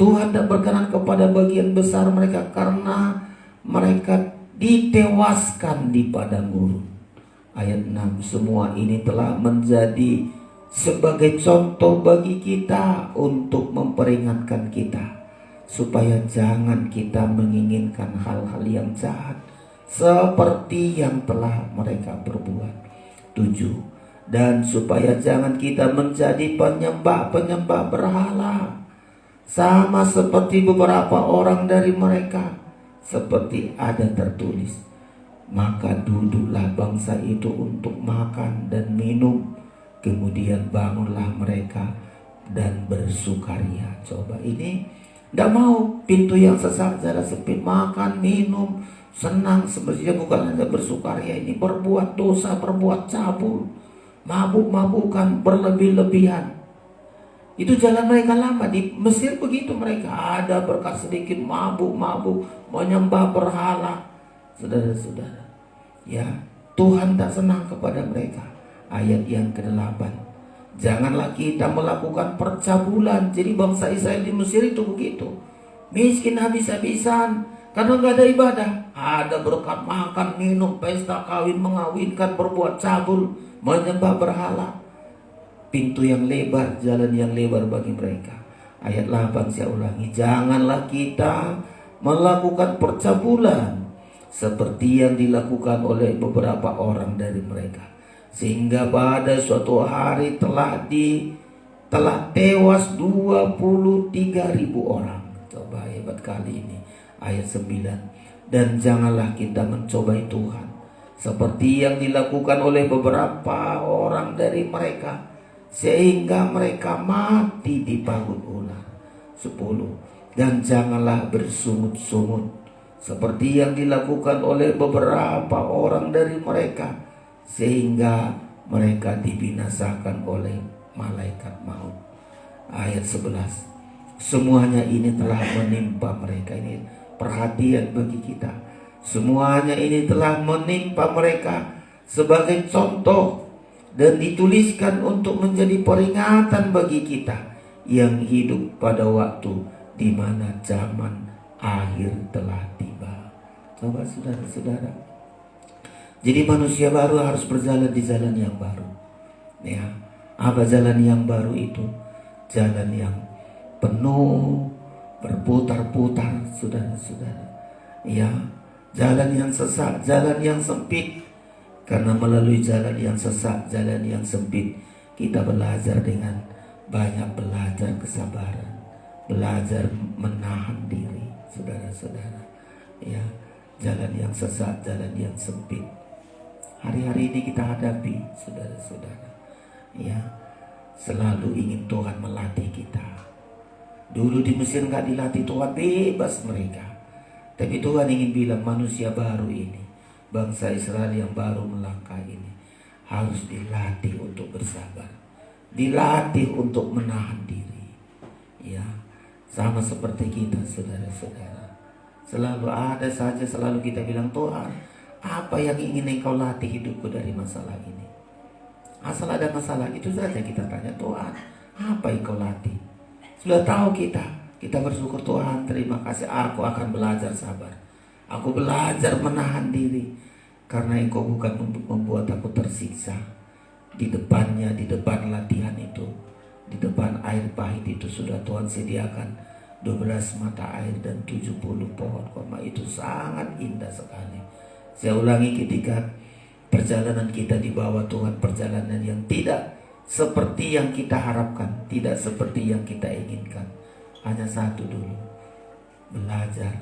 Tuhan tidak berkenan kepada bagian besar mereka karena mereka ditewaskan di padang gurun. Ayat 6, semua ini telah menjadi sebagai contoh bagi kita untuk memperingatkan kita, supaya jangan kita menginginkan hal-hal yang jahat seperti yang telah mereka perbuat. 7, dan supaya jangan kita menjadi penyembah-penyembah berhala, sama seperti beberapa orang dari mereka, seperti ada tertulis, maka duduklah bangsa itu untuk makan dan minum, kemudian bangunlah mereka dan bersukaria. Coba, ini tidak mau pintu yang sesak, jalan sempit, makan, minum, senang. Sebenarnya bukan hanya bersukaria, ini berbuat dosa, berbuat cabul, mabuk-mabukan, berlebih-lebihan. Itu jalan mereka lama. Di Mesir begitu mereka, ada berkat sedikit, mabuk-mabuk, menyembah berhala. Saudara-saudara, ya, Tuhan tak senang kepada mereka. Ayat yang ke-8, janganlah kita melakukan percabulan. Jadi bangsa Israel di Mesir itu begitu, miskin habis-habisan karena gak ada ibadah. Ada berkat makan, minum, pesta kawin, mengawinkan, berbuat cabul, menyembah berhala. Pintu yang lebar, jalan yang lebar bagi mereka. Ayat 8 saya ulangi, janganlah kita melakukan percabulan seperti yang dilakukan oleh beberapa orang dari mereka, sehingga pada suatu hari telah tewas 23.000 orang. Coba, hebat kali ini. Ayat 9, dan janganlah kita mencobai Tuhan seperti yang dilakukan oleh beberapa orang dari mereka, sehingga mereka mati dipangut ular. 10, dan janganlah bersungut-sungut seperti yang dilakukan oleh beberapa orang dari mereka, sehingga mereka dibinasakan oleh malaikat maut. Ayat 11, semuanya ini telah menimpa mereka. Ini perhatian bagi kita. Semuanya ini telah menimpa mereka sebagai contoh dan dituliskan untuk menjadi peringatan bagi kita yang hidup pada waktu di mana zaman akhir telah tiba. Coba, saudara-saudara, jadi manusia baru harus berjalan di jalan yang baru. Ya, apa jalan yang baru itu? Jalan yang penuh berputar-putar, saudara-saudara. Ya, jalan yang sesak, jalan yang sempit. Karena melalui jalan yang sesak, jalan yang sempit, kita belajar dengan banyak, belajar kesabaran, belajar menahan diri, saudara-saudara. Ya, jalan yang sesak, jalan yang sempit, hari-hari ini kita hadapi, saudara-saudara. Ya, selalu ingin Tuhan melatih kita Dulu di Mesir nggak dilatih Tuhan, bebas mereka. Tapi Tuhan ingin bilang manusia baru ini, bangsa Israel yang baru melangkah ini, harus dilatih untuk bersabar, dilatih untuk menahan diri. Ya, sama seperti kita saudara-saudara. Selalu ada saja, selalu kita bilang, Tuhan, apa yang ingin Engkau latih hidupku dari masalah ini? Asal ada masalah, itu saja kita tanya, Tuhan, apa yang Kau latih? Sudah tahu kita bersyukur, Tuhan, terima kasih, aku akan belajar sabar. Aku belajar menahan diri, karena Engkau bukan untuk membuat aku tersiksa. Di depannya, di depan latihan itu, di depan air pahit itu sudah Tuhan sediakan 12 mata air dan 70 pohon kurma. Itu sangat indah sekali. Saya ulangi, ketika perjalanan kita di bawah Tuhan, perjalanan yang tidak seperti yang kita harapkan, tidak seperti yang kita inginkan, hanya satu dulu, belajar.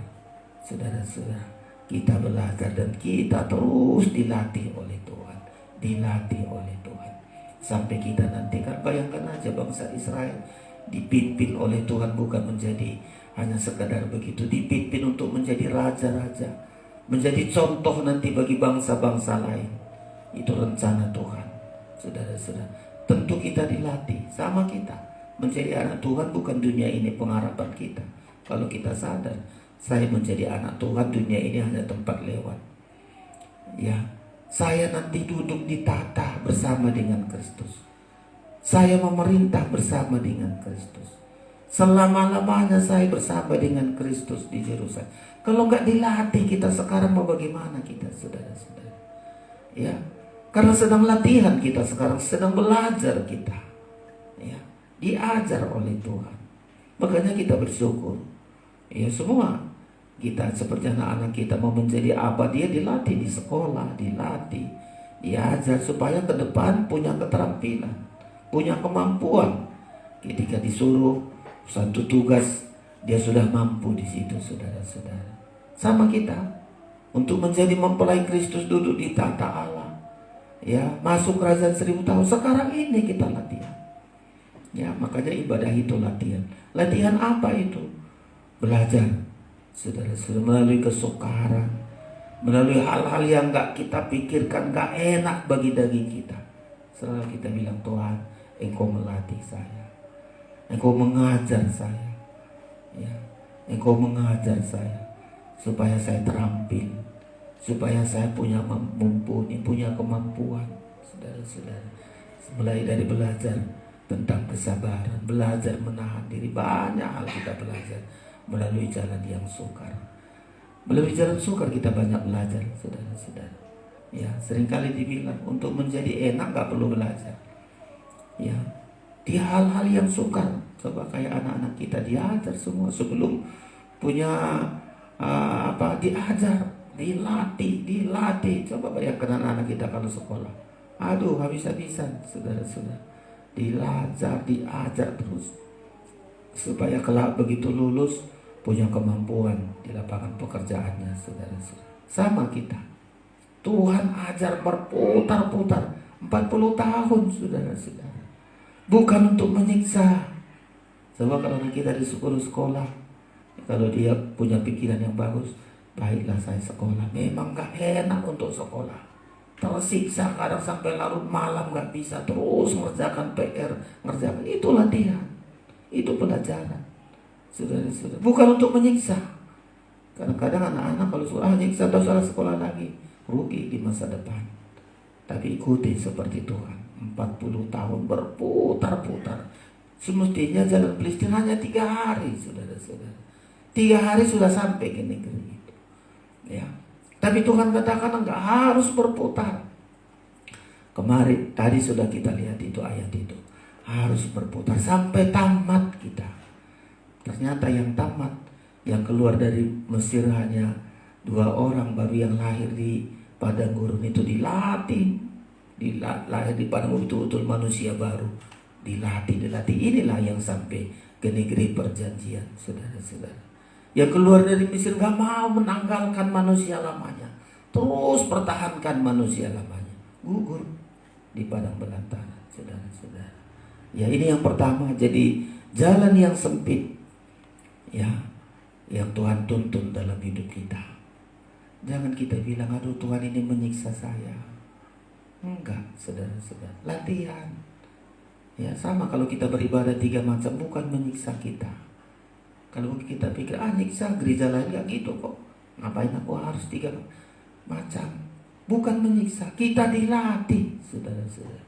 Saudara-saudara, kita belajar dan kita terus dilatih oleh Tuhan, dilatih oleh Tuhan, sampai kita nanti kan, bayangkan aja bangsa Israel dipimpin oleh Tuhan, bukan menjadi hanya sekedar begitu, dipimpin untuk menjadi raja-raja, menjadi contoh nanti bagi bangsa-bangsa lain. Itu rencana Tuhan, saudara-saudara. Tentu kita dilatih, sama kita menjadi anak Tuhan, bukan dunia ini pengharapan kita. Kalau kita sadar, saya menjadi anak Tuhan, dunia ini hanya tempat lewat. Ya, saya nanti duduk di tahta bersama dengan Kristus. Saya memerintah bersama dengan Kristus. Selama-lamanya saya bersama dengan Kristus di Yerusalem. Kalau nggak dilatih kita sekarang, mau bagaimana kita, saudara-saudara? Ya, karena sedang latihan kita sekarang, sedang belajar kita. Ya, diajar oleh Tuhan. Makanya kita bersyukur. Ya, semua kita seperti anak-anak kita mau menjadi apa, dia dilatih di sekolah, dilatih, diajar supaya ke depan punya keterampilan, punya kemampuan. Ketika disuruh satu tugas, dia sudah mampu di situ, saudara-saudara. Sama kita, untuk menjadi mempelai Kristus, duduk di tahta Allah, ya, masuk kerajaan 1000 tahun. Sekarang ini kita latihan. Ya, makanya ibadah itu latihan. Latihan apa itu? Belajar, saudara-saudara, melalui kesukaran, melalui hal-hal yang gak kita pikirkan, gak enak bagi daging kita. Selalu kita bilang, Tuhan, Engkau melatih saya, Engkau mengajar saya, ya, Engkau mengajar saya, supaya saya terampil, supaya saya punya mumpuni, punya kemampuan, saudara-saudara. Mulai dari belajar tentang kesabaran, belajar menahan diri, banyak hal kita belajar melalui jalan yang sukar. Melalui jalan sukar kita banyak belajar, saudara-saudara. Ya, seringkali dibilang untuk menjadi enak gak perlu belajar. Ya, di hal-hal yang sukar, coba kayak anak-anak kita diajar semua sebelum punya diajar, dilatih. Coba bayangkan anak-anak kita kalau sekolah, aduh habis-habisan, saudara-saudara. Diajar terus, supaya kelak begitu lulus punya kemampuan di lapangan pekerjaannya, saudara-saudara. Sama kita, Tuhan ajar berputar-putar 40 tahun, saudara-saudara. Bukan untuk menyiksa. Coba kalau anak kita disuruh sekolah, kalau dia punya pikiran yang bagus, baiklah saya sekolah. Memang gak enak untuk sekolah, tersiksa kadang sampai larut malam, gak bisa terus mengerjakan PR, ngerjakan. Itu latihan, itu pelajaran, saudara-saudara. Bukan untuk menyiksa. Kadang-kadang anak-anak kalau sekolah nyiksa, terus salah sekolah lagi, rugi di masa depan. Tapi ikuti seperti Tuhan, 40 tahun berputar-putar. Semestinya jalan Palestina hanya 3 hari, saudara-saudara. 3 hari sudah sampai ke negeri itu. Ya. Tapi Tuhan katakan enggak harus berputar. Kemarin tadi sudah kita lihat itu ayat itu. Harus berputar sampai tamat kita. Ternyata yang tamat, yang keluar dari Mesir hanya 2 orang baru yang lahir di padang gurun itu, dilatih. Lahir di padang gurun, betul-betul manusia baru. Dilatih. Inilah yang sampai ke negeri perjanjian, saudara-saudara. Yang keluar dari Mesir gak mau menanggalkan manusia lamanya, terus pertahankan manusia lamanya, gugur di padang belantara, saudara-saudara. Ya, ini yang pertama. Jadi jalan yang sempit ya, yang Tuhan tuntun dalam hidup kita. Jangan kita bilang, aduh Tuhan ini menyiksa saya. Enggak, saudara-saudara. Latihan. Ya, sama kalau kita beribadah 3 macam, bukan menyiksa kita. Kalau kita pikir, nyiksa, gereja lain gak gitu kok. Ngapain aku harus 3 macam? Bukan menyiksa, kita dilatih, saudara-saudara.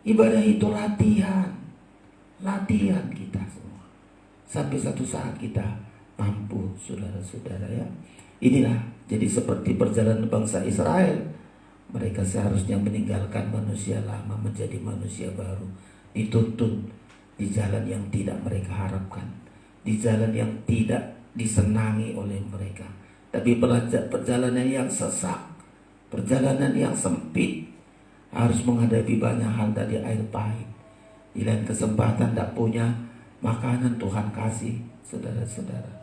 Ibadah itu latihan. Latihan kita semua. Sampai satu saat kita mampu, saudara-saudara ya. Inilah, jadi seperti perjalanan bangsa Israel. Mereka seharusnya meninggalkan manusia lama menjadi manusia baru. Dituntun di jalan yang tidak mereka harapkan, di jalan yang tidak disenangi oleh mereka. Tapi perjalanan yang sesak, perjalanan yang sempit, harus menghadapi banyak hal dari air pahit. Di lain kesempatan tidak punya makanan, Tuhan kasih, saudara-saudara.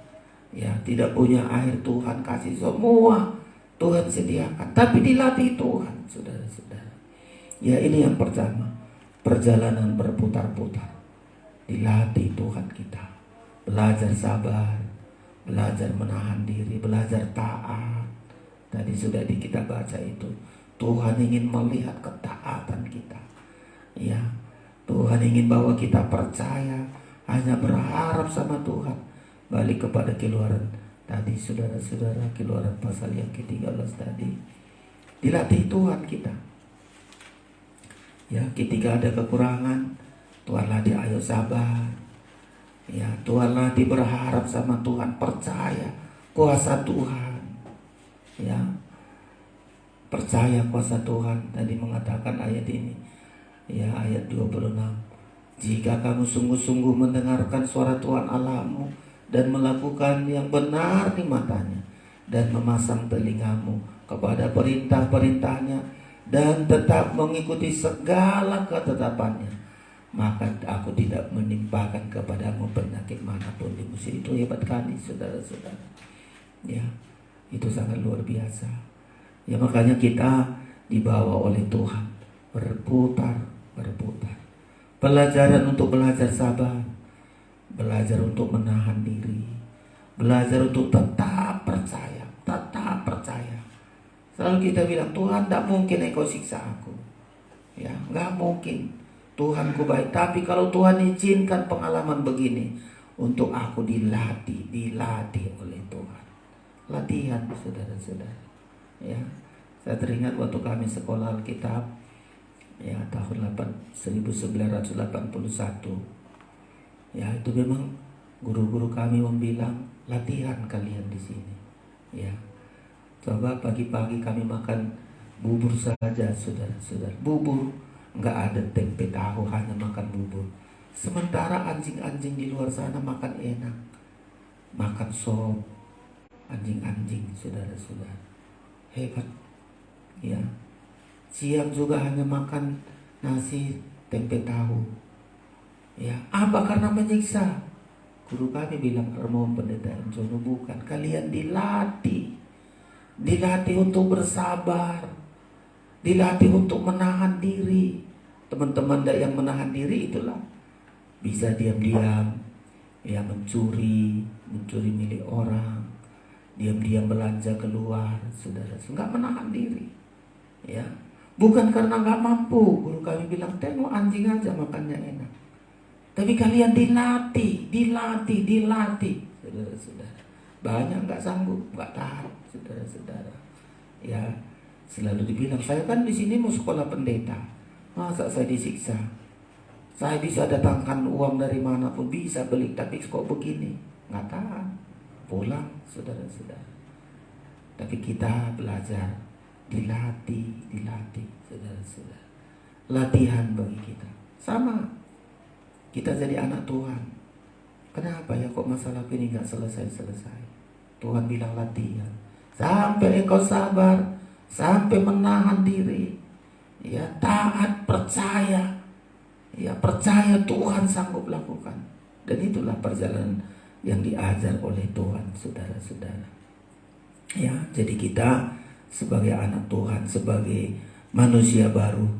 Ya, tidak punya air, Tuhan kasih semua, Tuhan sediakan. Tapi dilatih Tuhan, saudara-saudara. Ya, ini yang pertama, perjalanan berputar-putar. Dilatih Tuhan kita. Belajar sabar, belajar menahan diri, belajar taat. Tadi sudah kita baca itu. Tuhan ingin melihat ketaatan kita. Ya, Tuhan ingin bahwa kita percaya, hanya berharap sama Tuhan. Balik kepada Keluaran tadi, saudara-saudara, Keluaran pasal yang ke-13 tadi. Dilatih Tuhan kita. Ya, ketika ada kekurangan, Tuhan latih ayo sabar. Ya, Tuhan latih berharap sama Tuhan, percaya kuasa Tuhan. Ya, percaya kuasa Tuhan. Tadi mengatakan ayat ini, ya, ayat 26. Jika kamu sungguh-sungguh mendengarkan suara Tuhan Allahmu dan melakukan yang benar di matanya, dan memasang telingamu kepada perintah-perintahnya, dan tetap mengikuti segala ketetapannya, maka aku tidak menimpakan kepadamu penyakit manapun di musim. Itu hebat kali, saudara-saudara. Ya, itu sangat luar biasa. Ya, makanya kita dibawa oleh Tuhan berputar. Pelajaran untuk belajar sabar, belajar untuk menahan diri, belajar untuk tetap percaya. Selalu kita bilang, Tuhan, tidak mungkin Engkau siksa aku. Ya, nggak mungkin. Tuhanku baik. Tapi kalau Tuhan izinkan pengalaman begini, untuk aku dilatih oleh Tuhan. Latihan, saudara-saudara. Ya, saya teringat waktu kami sekolah Alkitab, ya, tahun 1981. Ya, itu memang guru-guru kami membilang, latihan kalian di sini. Ya, coba pagi-pagi kami makan bubur saja, saudara-saudara. Bubur, nggak ada tempe tahu, hanya makan bubur. Sementara anjing-anjing di luar sana makan enak, makan sop. Anjing-anjing, saudara-saudara. Hebat. Ya, siang juga hanya makan nasi tempe tahu. Ya, apa karena menyiksa? Guru kami bilang, Romo Pendeta Jono, bukan. Kalian dilatih untuk bersabar, dilatih untuk menahan diri. Teman-teman yang menahan diri itulah bisa diam-diam, ya, mencuri milik orang, diam-diam belanja keluar, saudara, nggak menahan diri. Ya, bukan karena nggak mampu. Guru kami bilang, tengok anjing aja makannya enak. Tapi kalian dilatih, saudara-saudara. Banyak nggak sanggup, nggak tahan, saudara-saudara. Ya, selalu dibilang, saya kan di sini mau sekolah pendeta, masa saya disiksa? Saya bisa datangkan uang dari mana pun bisa beli, tapi kok begini? Nggak tahan, pulang, saudara-saudara. Tapi kita belajar, dilatih, saudara-saudara. Latihan bagi kita. Sama, kita jadi anak Tuhan. Kenapa ya kok masalah ini gak selesai-selesai? Tuhan bilang latihan. Sampai engkau sabar, sampai menahan diri. Ya, taat, percaya. Ya, percaya Tuhan sanggup lakukan. Dan itulah perjalanan yang diajar oleh Tuhan, saudara-saudara. Ya, jadi kita sebagai anak Tuhan, sebagai manusia baru,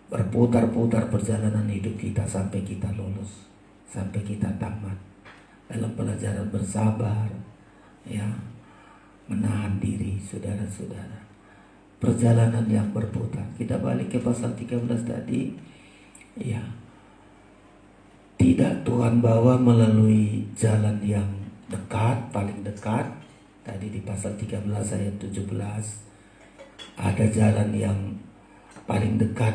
berputar-putar perjalanan hidup kita sampai kita lulus, sampai kita tamat. dalam pelajaran bersabar, ya, menahan diri, saudara-saudara. Perjalanan yang berputar. Kita balik ke pasal 13 tadi, ya. Tidak Tuhan bawa melalui jalan yang dekat, paling dekat. Tadi di pasal 13 ayat 17 ada jalan yang paling dekat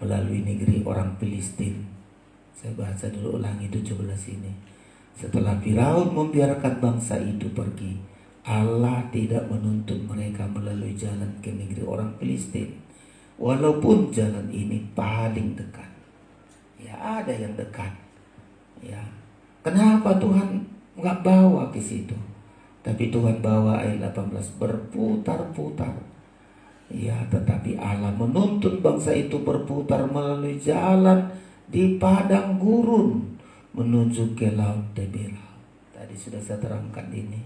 melalui negeri orang Filistin. Saya baca dulu ulangi 17 ini. Setelah Firaun membiarkan bangsa itu pergi, Allah tidak menuntun mereka melalui jalan ke negeri orang Filistin, walaupun jalan ini paling dekat. Ya, ada yang dekat. Ya, kenapa Tuhan nggak bawa ke situ? Tapi Tuhan bawa ayat 18 berputar-putar. Ya, tetapi Allah menuntun bangsa itu berputar melalui jalan di padang gurun menuju ke laut Tebera. Tadi sudah saya terangkan ini.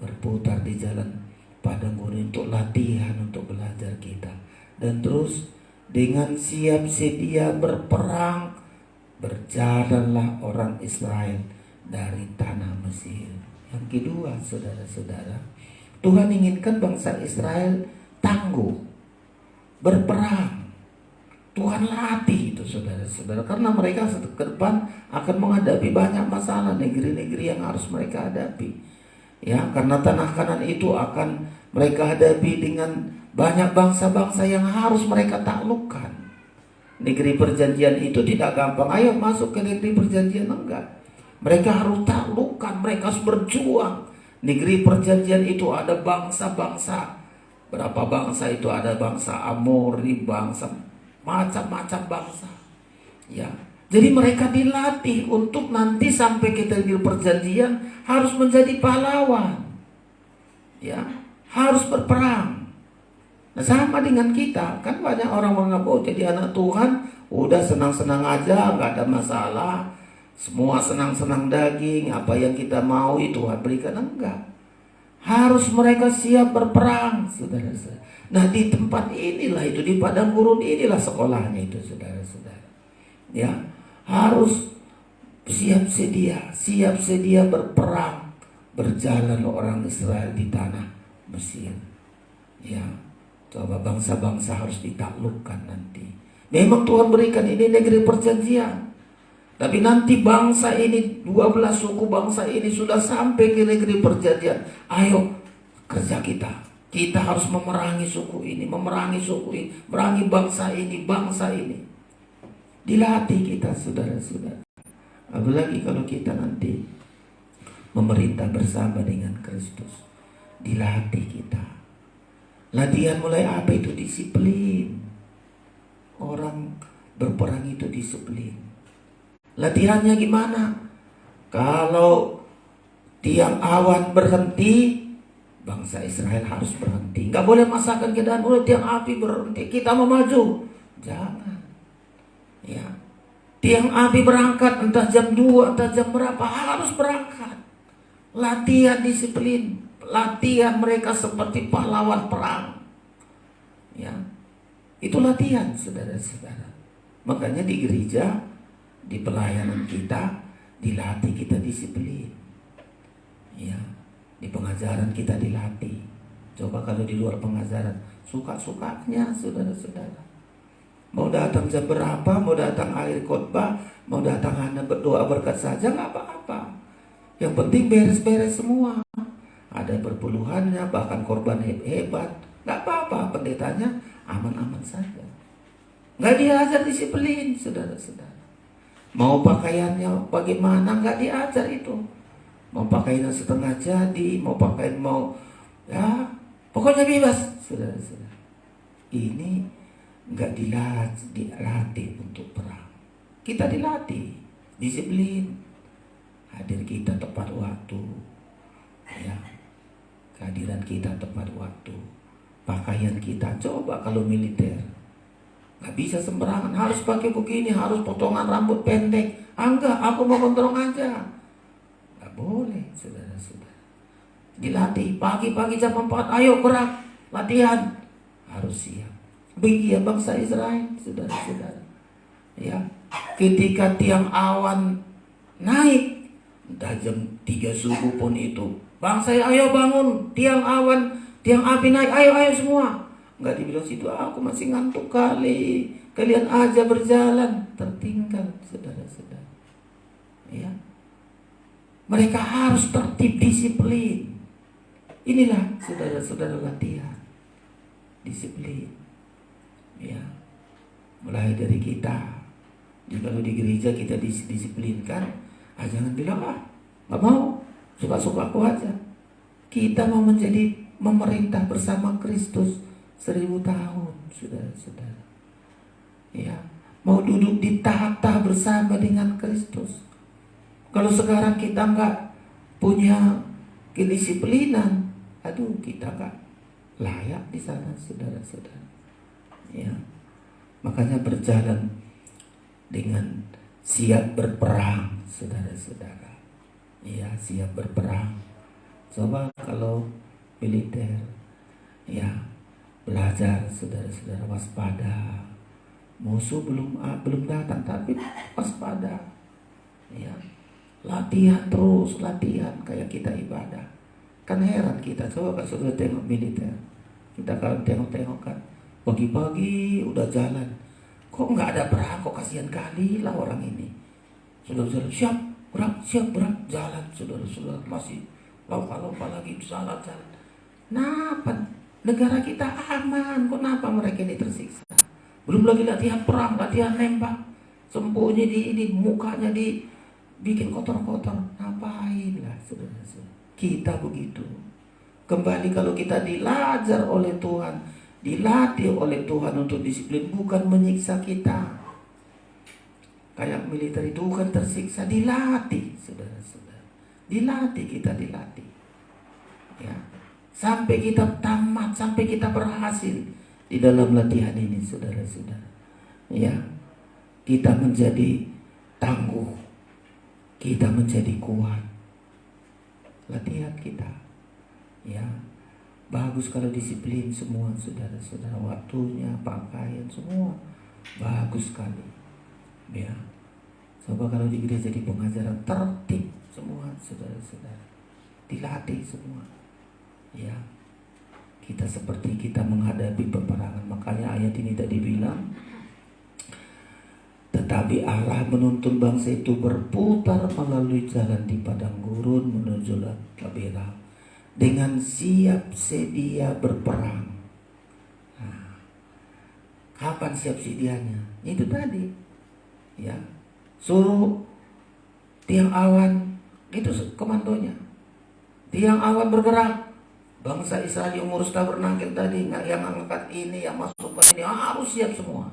Berputar di jalan padang gurun untuk latihan, untuk belajar kita. Dan terus dengan siap sedia berperang, berjalanlah orang Israel dari tanah Mesir. Yang kedua, saudara-saudara, Tuhan inginkan bangsa Israel tangguh, berperang. Tuhan latih itu, saudara-saudara, karena mereka ke depan akan menghadapi banyak masalah, negeri-negeri yang harus mereka hadapi. Ya, karena tanah Kanan itu akan mereka hadapi dengan banyak bangsa-bangsa yang harus mereka taklukkan. Negeri perjanjian itu tidak gampang. Ayo masuk ke negeri perjanjian, enggak. Mereka harus taklukkan, mereka harus berjuang. Negeri perjanjian itu ada bangsa-bangsa. Berapa bangsa itu? Ada bangsa Amori, bangsa macam-macam bangsa. Ya. Jadi mereka dilatih untuk nanti sampai ke negeri perjanjian harus menjadi pahlawan. Ya, harus berperang. Nah, sama dengan kita, kan banyak orang menganggap jadi anak Tuhan udah senang-senang aja, nggak ada masalah, semua senang-senang daging, apa yang kita mau itu Tuhan berikan. Enggak, harus mereka siap berperang, saudara-saudara. Nah, di tempat inilah itu, di padang gurun inilah sekolahnya itu, saudara-saudara. Ya, harus siap sedia berperang, berjalan orang Israel di tanah Mesir. Ya. Coba bangsa-bangsa harus ditaklukkan nanti. Memang Tuhan berikan ini negeri perjanjian. Tapi nanti bangsa ini, 12 suku bangsa ini sudah sampai ke negeri perjanjian. Ayo kerja kita. Kita harus memerangi suku ini, memerangi bangsa ini. Dilatih kita, saudara-saudara. Apalagi kalau kita nanti memerintah bersama dengan Kristus. Dilatih kita. Latihan mulai apa itu? Disiplin. Orang berperang itu disiplin. Latihannya gimana? Kalau tiang awan berhenti, bangsa Israel harus berhenti. Gak boleh masakkan ke dalam tiang api berhenti, kita mau maju. Jangan. Ya. Tiang api berangkat entah jam 2, entah jam berapa, harus berangkat. Latihan disiplin. Latihan mereka seperti pahlawan perang. Ya. Itu latihan, saudara-saudara. Makanya di gereja, di pelayanan kita, dilatih kita disiplin. Ya. Di pengajaran kita dilatih. Coba kalau di luar pengajaran, suka-sukanya, saudara-saudara. Mau datang jam berapa, mau datang akhir khotbah, mau datang hanya berdoa berkat saja, nggak apa-apa. Yang penting beres-beres semua. Ada perpuluhannya, bahkan korban hebat. Gak apa-apa, pendetanya aman-aman saja. Gak diajar disiplin, saudara-saudara. Mau pakaiannya bagaimana, gak diajar itu. Mau pakaiannya setengah jadi, ya, pokoknya bebas, saudara-saudara. Ini gak dilatih untuk perang. Kita dilatih, disiplin. Hadir kita tepat waktu. Ya. Kehadiran kita tepat waktu. Pakaian kita, coba kalau militer gak bisa sembarangan, harus pakai begini, harus potongan rambut pendek. Enggak, aku mau gondrong aja. Gak boleh, saudara-saudara. Dilatih, pagi-pagi jam 4, ayo gerak, latihan. Harus siap. Begitu bangsa Israel, saudara-saudara. Ya, ketika tiang awan naik entah jam 3 subuh pun itu. Bangsa, ayo bangun, tiang awan, tiang api naik, ayo semua. Enggak dibilang situ, aku masih ngantuk kali. Kalian aja berjalan, tertinggal saudara-saudara. Ya. Mereka harus tertib, disiplin. Inilah saudara-saudara latihan. Disiplin. Ya. Mulai dari kita. Jadi kalau di gereja kita disiplinkan, jangan bilang nggak mau, suka-suka aku aja. Kita mau menjadi memerintah bersama Kristus 1000 tahun, saudara-saudara. Ya, mau duduk di tahta bersama dengan Kristus. Kalau sekarang kita nggak punya kedisiplinan, kita nggak layak di sana, saudara-saudara. Ya, makanya berjalan dengan siap berperang, saudara-saudara. Ya, siap berperang. Coba kalau militer, ya, belajar, saudara-saudara, waspada. Musuh belum datang, tapi waspada. Ya, latihan terus, latihan kayak kita ibadah. Kan heran kita, coba kalau saudara tengok militer. Kita kalau tengok kan, pagi-pagi udah jalan. Kok nggak ada perang, kok kasihan kali lah orang ini. Saudara-saudara, siap berat, jalan, saudara-saudara, masih lompa-lompa lagi, jalan. Kenapa? Negara kita aman, kenapa mereka ini tersiksa? Belum lagi latihan perang, latihan nembak, sembunyi di mukanya dibikin kotor-kotor. Ngapain lah, saudara-saudara? Kita begitu. Kembali kalau kita dilajar oleh Tuhan, dilatih oleh Tuhan untuk disiplin, bukan menyiksa kita. Kayak militer itu bukan tersiksa, dilatih, saudara-saudara. Kita dilatih. Ya. Sampai kita tamat, sampai kita berhasil di dalam latihan ini, saudara-saudara. Ya. Kita menjadi tangguh. Kita menjadi kuat. Latihan kita. Ya. Bagus kalau disiplin semua, saudara-saudara. Waktunya, pakaian, semua bagus sekali. Ya. Coba kalau di gereja di pengajaran tertib semua, saudara-saudara. Dilatih semua. Ya. Kita seperti kita menghadapi peperangan. Makanya ayat ini tadi bilang, tetapi Allah menuntun bangsa itu berputar melalui jalan di padang gurun menuju Labera, dengan siap sedia berperang. Nah, kapan siap sedianya? Itu tadi, ya, suruh tiang awan, itu komandonya. Tiang awan bergerak. Bangsa Israel yang ngurus tabernakel tadi, yang angkat ini, yang masukkan ini, harus siap semua.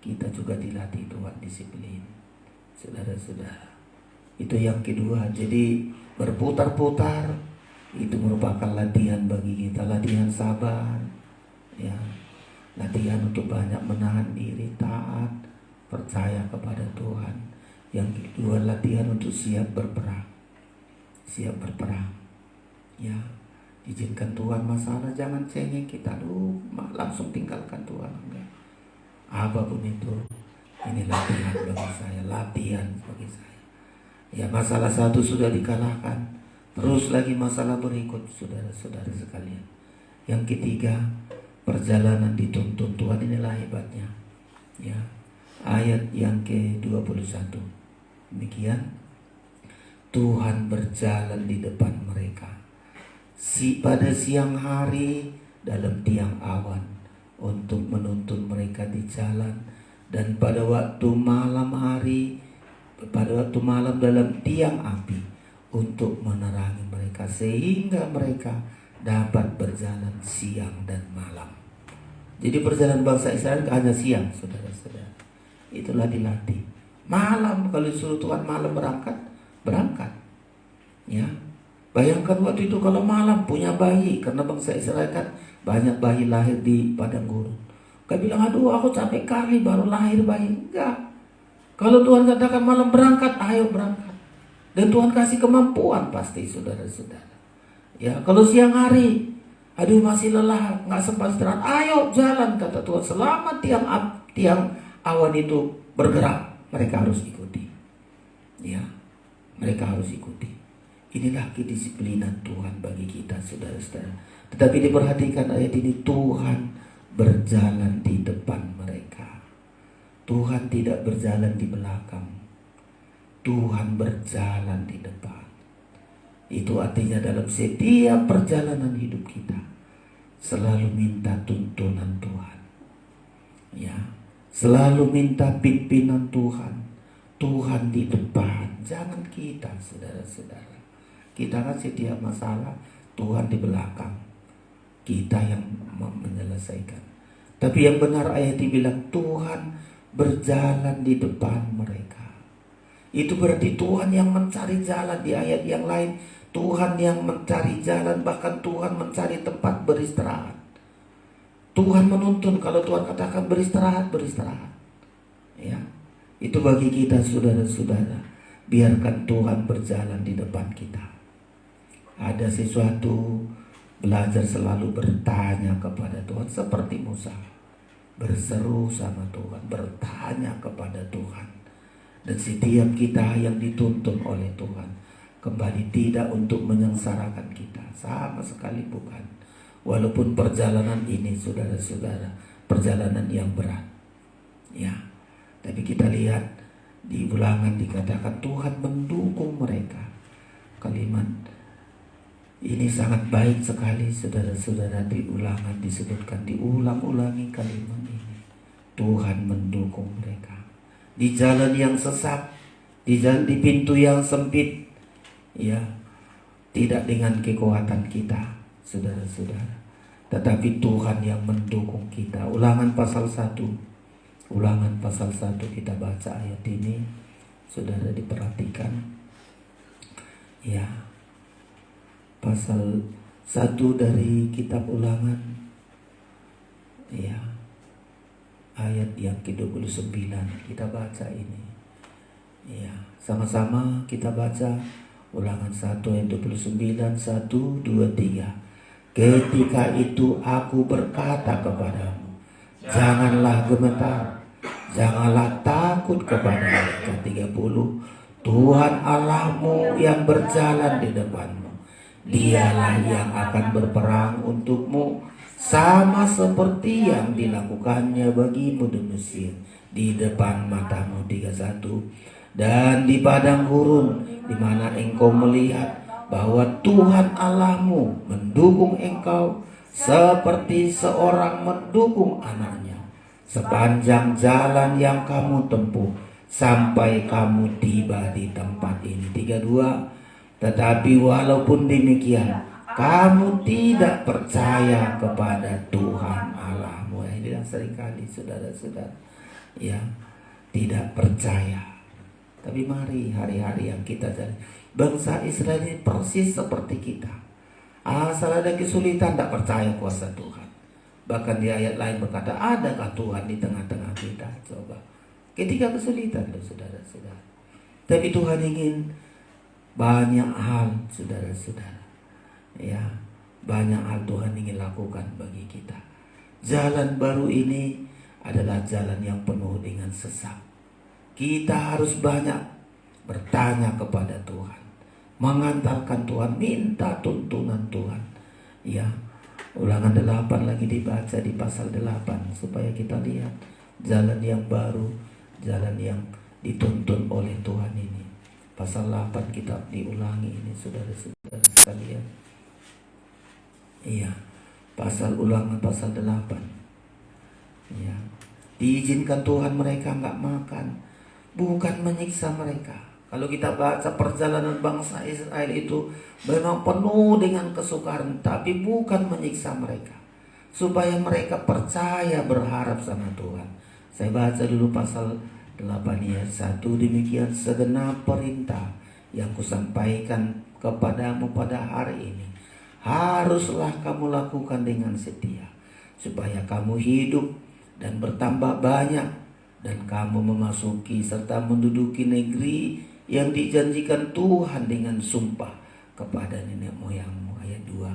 Kita juga dilatih Tuhan, disiplin, saudara-saudara. Itu yang kedua. Jadi berputar-putar itu merupakan latihan bagi kita, latihan sabar, ya, latihan untuk banyak menahan diri, taat, percaya kepada Tuhan. Yang kedua, latihan untuk siap berperang, ya. Izinkan Tuhan masalah, jangan cengeng kita, langsung tinggalkan Tuhan, enggak. Apapun itu, ini latihan bagi saya, latihan bagi saya. Ya, masalah satu sudah dikalahkan, terus lagi masalah berikut, saudara-saudara sekalian. Yang ketiga, perjalanan dituntun Tuhan, inilah hebatnya. Ya, ayat yang ke-21. Demikian, Tuhan berjalan di depan mereka. Pada siang hari dalam tiang awan untuk menuntun mereka di jalan, dan pada waktu malam dalam tiang api untuk menerangi mereka, sehingga mereka dapat berjalan siang dan malam. Jadi perjalanan bangsa Israel hanya siang, saudara-saudara. Itulah dilatih. Malam, kalau disuruh Tuhan malam berangkat. Ya. Bayangkan waktu itu kalau malam punya bayi, karena bangsa Israel kan banyak bayi lahir di padang gurun. Kau bilang, aduh aku capek kali baru lahir bayi. Enggak. Kalau Tuhan katakan malam berangkat, ayo berangkat. Dan Tuhan kasih kemampuan pasti, saudara-saudara. Ya, kalau siang hari, aduh masih lelah, nggak sempat istirahat, ayo jalan, kata Tuhan. Selama tiang awan itu bergerak, mereka harus ikuti. Ya. mereka harus ikuti. Inilah kedisiplinan Tuhan bagi kita, saudara-saudara. Tetapi diperhatikan ayat ini, Tuhan berjalan di depan mereka. Tuhan tidak berjalan di belakang. Tuhan berjalan di depan. Itu artinya dalam setiap perjalanan hidup kita selalu minta tuntunan Tuhan. Ya, selalu minta pimpinan Tuhan. Tuhan di depan, jangan kita, saudara-saudara. Kita kan setiap masalah Tuhan di belakang, kita yang menyelesaikan. Tapi yang benar ayat ini bilang Tuhan berjalan di depan mereka. Itu berarti Tuhan yang mencari jalan. Di ayat yang lain, Tuhan yang mencari jalan, bahkan Tuhan mencari tempat beristirahat. Tuhan menuntun, kalau Tuhan katakan beristirahat, beristirahat. Ya, itu bagi kita, saudara-saudara. Biarkan Tuhan berjalan di depan kita. Ada sesuatu, belajar selalu bertanya kepada Tuhan seperti Musa. Berseru sama Tuhan, bertanya kepada Tuhan. Dan setiap kita yang dituntun oleh Tuhan, kembali tidak untuk menyengsarakan kita, sama sekali bukan. Walaupun perjalanan ini, saudara-saudara, perjalanan yang berat. Ya, tapi kita lihat di Ulangan dikatakan Tuhan mendukung mereka. Kalimat ini sangat baik sekali, saudara-saudara. Di Ulangan disebutkan, diulang-ulangi kalimat ini. Tuhan mendukung mereka di jalan yang sesak, di pintu yang sempit. Ya, tidak dengan kekuatan kita, saudara-saudara, tetapi Tuhan yang mendukung kita. Ulangan pasal 1. Ulangan pasal 1 kita baca ayat ini, saudara, diperhatikan. Ya, pasal 1 dari kitab Ulangan. Ya, ayat yang ke-29 kita baca ini. Ya, sama-sama kita baca Ulangan 1 ayat 29, 1, 2, 3. Ketika itu aku berkata kepadamu, janganlah gemetar, janganlah takut kepada mereka. 30. Tuhan Allahmu yang berjalan di depanmu, Dialah yang akan berperang untukmu, sama seperti yang dilakukannya bagimu di Mesir, di depan matamu. 31. Dan di padang gurun, di mana engkau melihat bahwa Tuhan Allahmu mendukung engkau seperti seorang mendukung anaknya, sepanjang jalan yang kamu tempuh sampai kamu tiba di tempat ini. 32. Tetapi walaupun demikian, kamu tidak percaya kepada Tuhan Allahmu. Ini yang seringkali, saudara-saudara, ya, tidak percaya. Tapi mari hari-hari yang kita jalani, bangsa Israel ini persis seperti kita. Asal ada kesulitan, tidak percaya kuasa Tuhan. Bahkan di ayat lain berkata, adakah Tuhan di tengah-tengah kita? Coba, ketika kesulitan, saudara-saudara. Tapi Tuhan ingin banyak hal, saudara-saudara. Ya, banyak hal Tuhan ingin lakukan bagi kita. Jalan baru ini adalah jalan yang penuh dengan sesak. Kita harus banyak bertanya kepada Tuhan, mengantarkan Tuhan, minta tuntunan Tuhan. Ya, Ulangan 8 lagi dibaca di pasal 8 supaya kita lihat jalan yang baru, jalan yang dituntun oleh Tuhan ini. Pasal 8 kita diulangi ini, saudara-saudara sekalian. Iya, Ulangan pasal 8. Ya, diizinkan Tuhan mereka nggak makan, bukan menyiksa mereka. Kalau kita baca perjalanan bangsa Israel itu memang penuh dengan kesukaran, tapi bukan menyiksa mereka, supaya mereka percaya, berharap sama Tuhan. Saya baca dulu pasal 8 ayat 1. Demikian segenap perintah yang kusampaikan kepadamu pada hari ini haruslah kamu lakukan dengan setia, supaya kamu hidup dan bertambah banyak, dan kamu memasuki serta menduduki negeri yang dijanjikan Tuhan dengan sumpah kepada nenek moyangmu. Ayat 2.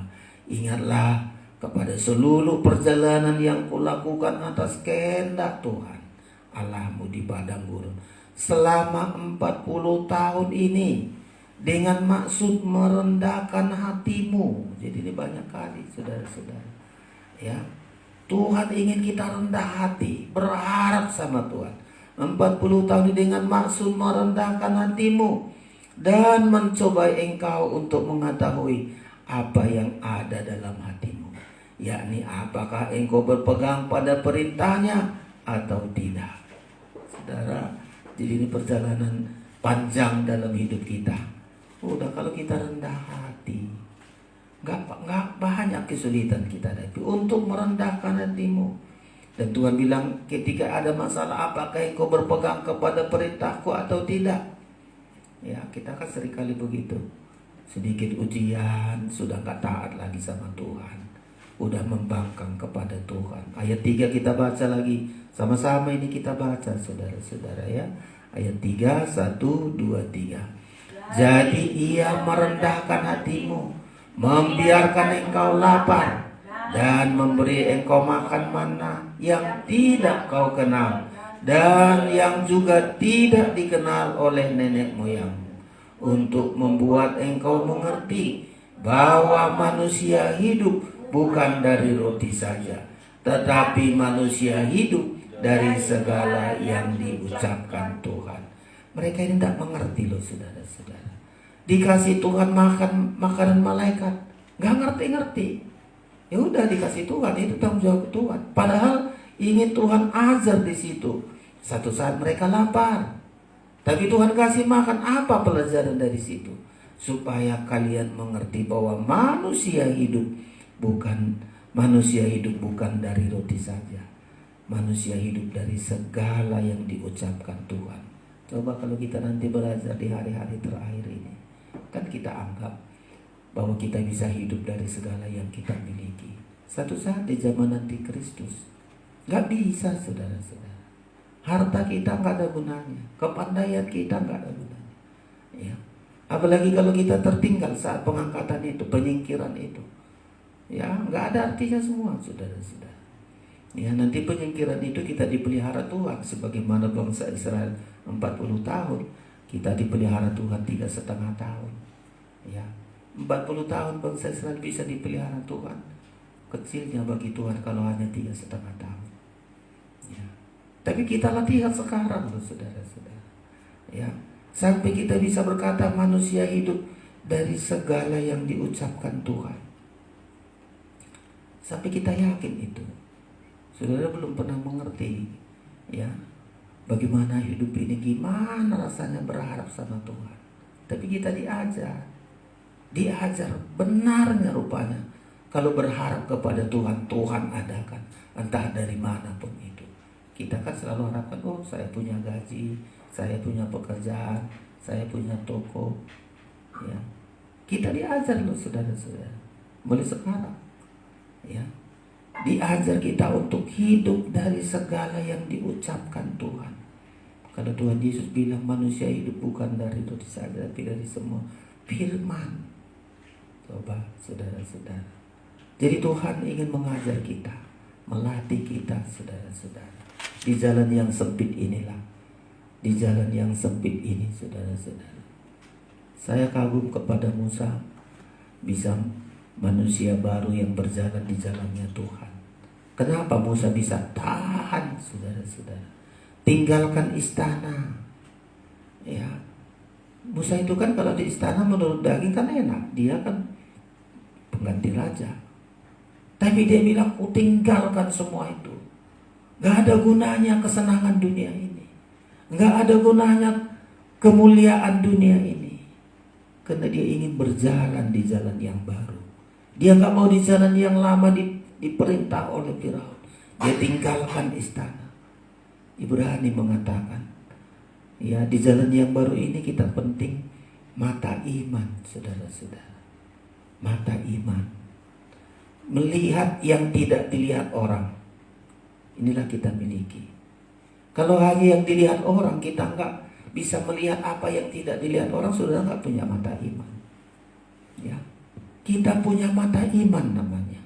Ingatlah kepada seluruh perjalanan yang kulakukan atas kehendak Tuhan Allahmu di padang gurun selama 40 tahun ini, dengan maksud merendahkan hatimu. Jadi ini banyak kali saudara-saudara. Ya, Tuhan ingin kita rendah hati, berharap sama Tuhan. 40 tahun dengan maksud merendahkan hatimu dan mencobai engkau untuk mengetahui apa yang ada dalam hatimu, yakni apakah engkau berpegang pada perintahnya atau tidak. Saudara, jadi ini perjalanan panjang dalam hidup kita. Udah kalau kita rendah hati, nggak banyak kesulitan kita hadapi untuk merendahkan hatimu. Dan Tuhan bilang ketika ada masalah, apakah engkau berpegang kepada perintahku atau tidak? Ya, kita kan seringkali begitu. Sedikit ujian sudah nggak taat lagi sama Tuhan, udah membangkang kepada Tuhan. Ayat 3 kita baca lagi sama-sama, ini kita baca saudara-saudara ya. Ayat 3, 1, 2, 3. Jadi ia merendahkan hatimu, membiarkan engkau lapar, dan memberi engkau makan mana yang tidak kau kenal, dan yang juga tidak dikenal oleh nenek moyangmu, untuk membuat engkau mengerti bahwa manusia hidup bukan dari roti saja, tetapi manusia hidup dari segala yang diucapkan Tuhan. Mereka ini tidak mengerti loh saudara-saudara. Dikasih Tuhan makan makanan malaikat, nggak ngerti-ngerti. Ya udah dikasih Tuhan, itu tanggung jawab Tuhan. Padahal ingin Tuhan ajar di situ. Satu saat mereka lapar, tapi Tuhan kasih makan. Apa pelajaran dari situ? Supaya kalian mengerti bahwa manusia hidup bukan dari roti saja. Manusia hidup dari segala yang diucapkan Tuhan. Coba kalau kita nanti belajar di hari-hari terakhir ini, kan kita anggap bahwa kita bisa hidup dari segala yang kita miliki. Satu saat di zaman nanti Kristus, gak bisa saudara-saudara. Harta kita gak ada gunanya, kepandaian kita gak ada gunanya. Ya. Apalagi kalau kita tertinggal saat pengangkatan itu, penyingkiran itu. Ya, gak ada artinya semua saudara-saudara. Ya, nanti penyingkiran itu kita dipelihara Tuhan, sebagaimana bangsa Israel 40 tahun, kita dipelihara Tuhan 3,5 tahun. Ya, 40 tahun bangsa Israel bisa dipelihara Tuhan. Kecilnya bagi Tuhan kalau hanya 3,5 tahun. Ya. Tapi kita latihan sekarang loh saudara-saudara. Ya, sampai kita bisa berkata manusia hidup dari segala yang diucapkan Tuhan. Sampai kita yakin itu. Saudara belum pernah mengerti, ya, bagaimana hidup ini, gimana rasanya berharap sama Tuhan. Tapi kita diajar benarnya rupanya kalau berharap kepada Tuhan, Tuhan adakan, entah dari manapun itu. Kita kan selalu harapkan, oh saya punya gaji, saya punya pekerjaan, saya punya toko. Ya, kita diajar loh saudara-saudara, mulai sekarang. Ya, diajar kita untuk hidup dari segala yang diucapkan Tuhan. Kalau Tuhan Yesus bilang manusia hidup bukan dari roti saja, tapi dari semua firman. Coba saudara-saudara. Jadi Tuhan ingin mengajar kita, melatih kita saudara-saudara. Di jalan yang sempit inilah, di jalan yang sempit ini saudara-saudara. Saya kagum kepada Musa, bisa manusia baru yang berjalan di jalannya Tuhan. Kenapa Musa bisa tahan saudara-saudara? Tinggalkan istana. Ya, Musa itu kan kalau di istana menurut daging kan enak, dia kan pengganti raja. Tapi dia bilang, aku tinggalkan semua itu. Gak ada gunanya kesenangan dunia ini, gak ada gunanya kemuliaan dunia ini. Karena dia ingin berjalan di jalan yang baru. Dia gak mau di jalan yang lama diperintah oleh Firaun. Dia tinggalkan istana. Ibrani mengatakan, ya, di jalan yang baru ini kita penting mata iman saudara-saudara. Mata iman, melihat yang tidak dilihat orang. Inilah kita miliki. Kalau hanya yang dilihat orang, kita nggak bisa melihat apa yang tidak dilihat orang, saudara nggak punya mata iman. Ya, kita punya mata iman namanya.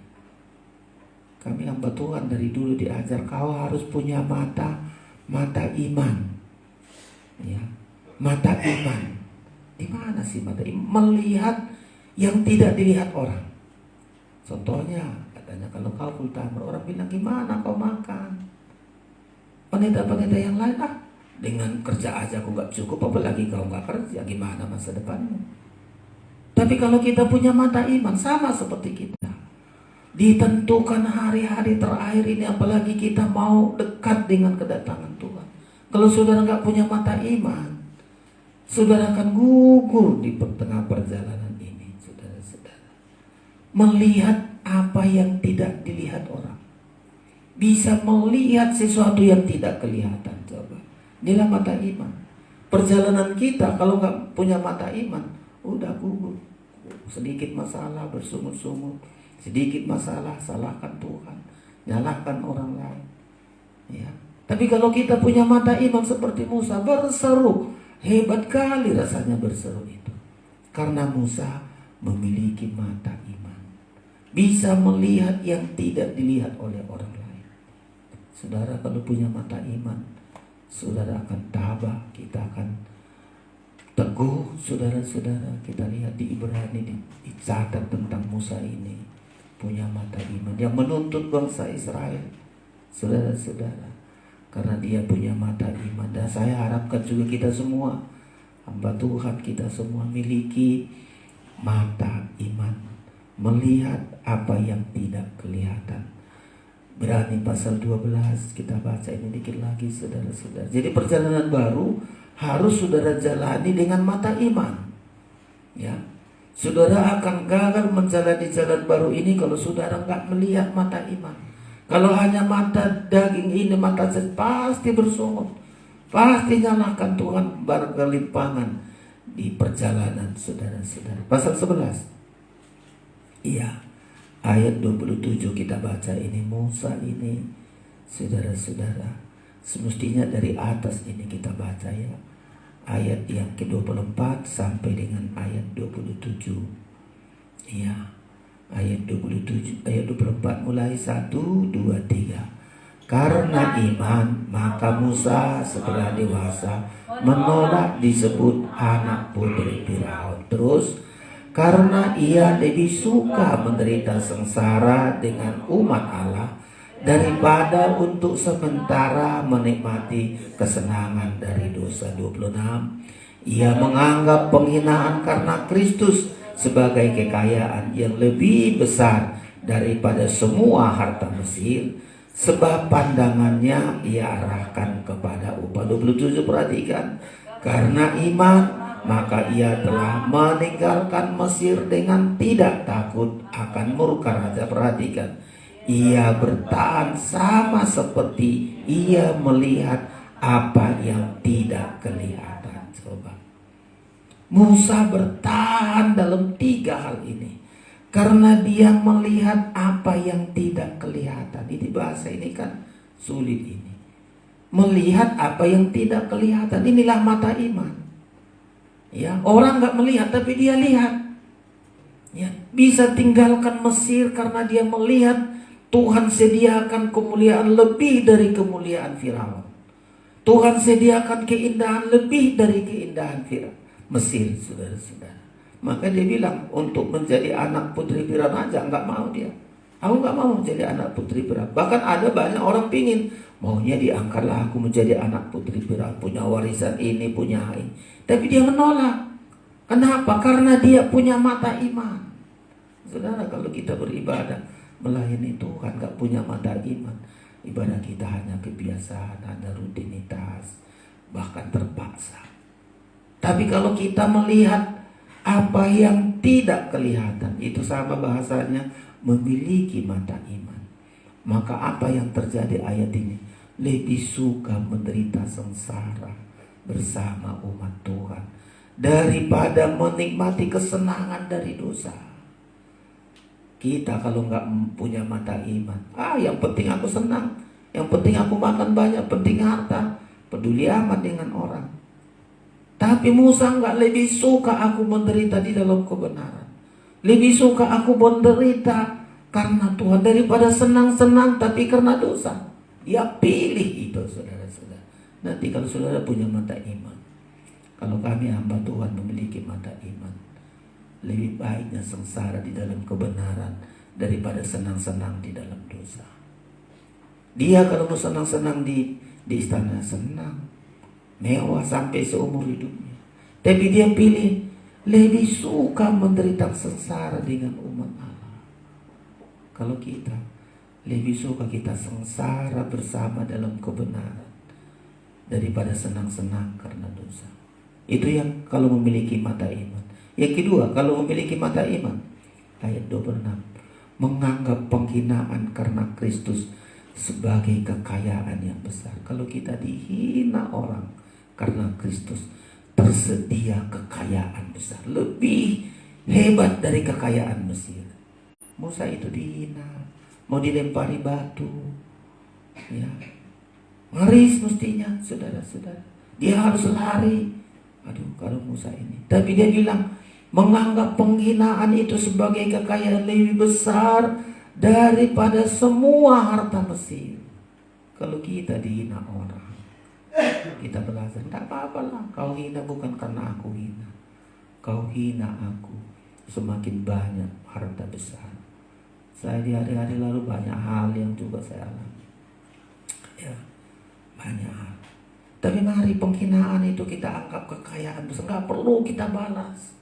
Kami hamba Tuhan dari dulu diajar, kau harus punya mata iman. Ya, mata iman. Di mana sih mata iman? Melihat yang tidak dilihat orang. Contohnya, katanya kalau kau full timer, orang bilang gimana kau makan? Pendeta-pendeta yang lain, dengan kerja aja aku gak cukup, apalagi kau gak kerja, gimana masa depanmu? Tapi kalau kita punya mata iman, sama seperti kita. Ditentukan hari-hari terakhir ini, apalagi kita mau dekat dengan kedatangan Tuhan. Kalau saudara gak punya mata iman, saudara akan gugur di tengah perjalanan ini, saudara-saudara. Melihat apa yang tidak dilihat orang. Bisa melihat sesuatu yang tidak kelihatan. Coba. Inilah mata iman. Perjalanan kita kalau nggak punya mata iman, udah gugur. Sedikit masalah bersungut-sungut. Sedikit masalah salahkan Tuhan. Nyalahkan orang lain. Ya. Tapi kalau kita punya mata iman seperti Musa, berseru. Hebat kali rasanya berseru itu. Karena Musa memiliki mata iman. Bisa melihat yang tidak dilihat oleh orang lain. Saudara kalau punya mata iman, saudara akan tabah, kita akan teguh. Saudara-saudara, kita lihat di Ibrani dicatat tentang Musa ini. Punya mata iman yang menuntut bangsa Israel. Saudara-saudara, karena dia punya mata iman. Dan saya harapkan juga kita semua, hamba Tuhan kita semua miliki mata iman. Melihat apa yang tidak kelihatan. Ibrani pasal 12 kita baca ini dikit lagi saudara-saudara. Jadi perjalanan baru harus saudara jalani dengan mata iman. Ya, saudara akan gagal menjalani jalan baru ini kalau saudara nggak melihat mata iman. Kalau hanya mata daging ini, mata pasti bersungut. Pasti nyalahkan Tuhan berkelimpangan di perjalanan saudara-saudara. Pasal 11. Iya, ayat 27 kita baca ini. Musa ini, saudara-saudara, semestinya dari atas ini kita baca ya. Ayat yang ke-24 sampai dengan ayat 27. Iya. Ayat 27, ayat 24 mulai 1, 2, 3. Karena iman, maka Musa setelah dewasa menolak disebut anak putri Firaun. Terus, karena ia lebih suka menderita sengsara dengan umat Allah daripada untuk sementara menikmati kesenangan dari dosa. 26. Ia menganggap penghinaan karena Kristus sebagai kekayaan yang lebih besar daripada semua harta Mesir, sebab pandangannya ia arahkan kepada upah. 27 perhatikan. Karena iman, maka ia telah meninggalkan Mesir dengan tidak takut akan murka raja. Perhatikan, ia bertahan sama seperti ia melihat apa yang tidak kelihatan. Coba, Musa bertahan dalam 3 hal ini karena dia melihat apa yang tidak kelihatan. Ini bahasa ini kan sulit ini. Melihat apa yang tidak kelihatan, inilah mata iman. Ya, orang nggak melihat tapi dia lihat. Ya, bisa tinggalkan Mesir karena dia melihat Tuhan sediakan kemuliaan lebih dari kemuliaan Firaun. Tuhan sediakan keindahan lebih dari keindahan Firaun. Mesir, saudara-saudara. Maka dia bilang untuk menjadi anak putri Firaun aja nggak mau dia. Aku nggak mau menjadi anak putri Firaun. Bahkan ada banyak orang pingin, maunya diangkatlah aku menjadi anak putri Firaun, punya warisan ini, punya ini. Tapi dia menolak. Kenapa? Karena dia punya mata iman. Saudara, kalau kita beribadah melayani Tuhan nggak punya mata iman, ibadah kita hanya kebiasaan, hanya rutinitas, bahkan terpaksa. Tapi kalau kita melihat apa yang tidak kelihatan, itu sama bahasanya memiliki mata iman. Maka apa yang terjadi ayat ini? Lebih suka menderita sengsara bersama umat Tuhan daripada menikmati kesenangan dari dosa. Kita kalau nggak punya mata iman, yang penting aku senang, yang penting aku makan banyak, penting harta, peduli amat dengan orang. Tapi Musa nggak, lebih suka aku menderita di dalam kebenaran. Lebih suka aku menderita karena Tuhan daripada senang-senang tapi karena dosa. Dia pilih itu, saudara-saudara. Nanti kalau saudara punya mata iman, Kalau kami hamba Tuhan memiliki mata iman, lebih baiknya sengsara di dalam kebenaran daripada senang-senang di dalam dosa. Dia kalau mau senang-senang di istana senang, mewah sampai seumur hidupnya. Tapi dia pilih lebih suka menderita sengsara dengan umat Allah. Kalau kita lebih suka kita sengsara bersama dalam kebenaran daripada senang-senang karena dosa. Itu yang kalau memiliki mata iman. Yang kedua, kalau memiliki mata iman, ayat 26, menganggap penghinaan karena Kristus sebagai kekayaan yang besar. Kalau kita dihina orang karena Kristus, tersedia kekayaan besar, lebih hebat dari kekayaan Mesir. Musa itu dihina, mau dilempari batu, ya, ngeris mestinya, saudara-saudara. Dia harus lari. Aduh, kalau Musa ini. Tapi dia bilang, menganggap penghinaan itu sebagai kekayaan lebih besar daripada semua harta Mesir. Kalau kita dihina orang, kita belajar, tak apa-apalah. Kau hina bukan karena aku hina. Kau hina aku, semakin banyak harta besar. Saya di hari-hari lalu banyak hal yang juga saya alami. Ya, banyak hal. Tapi mari penghinaan itu kita anggap kekayaan besar. Gak perlu kita balas,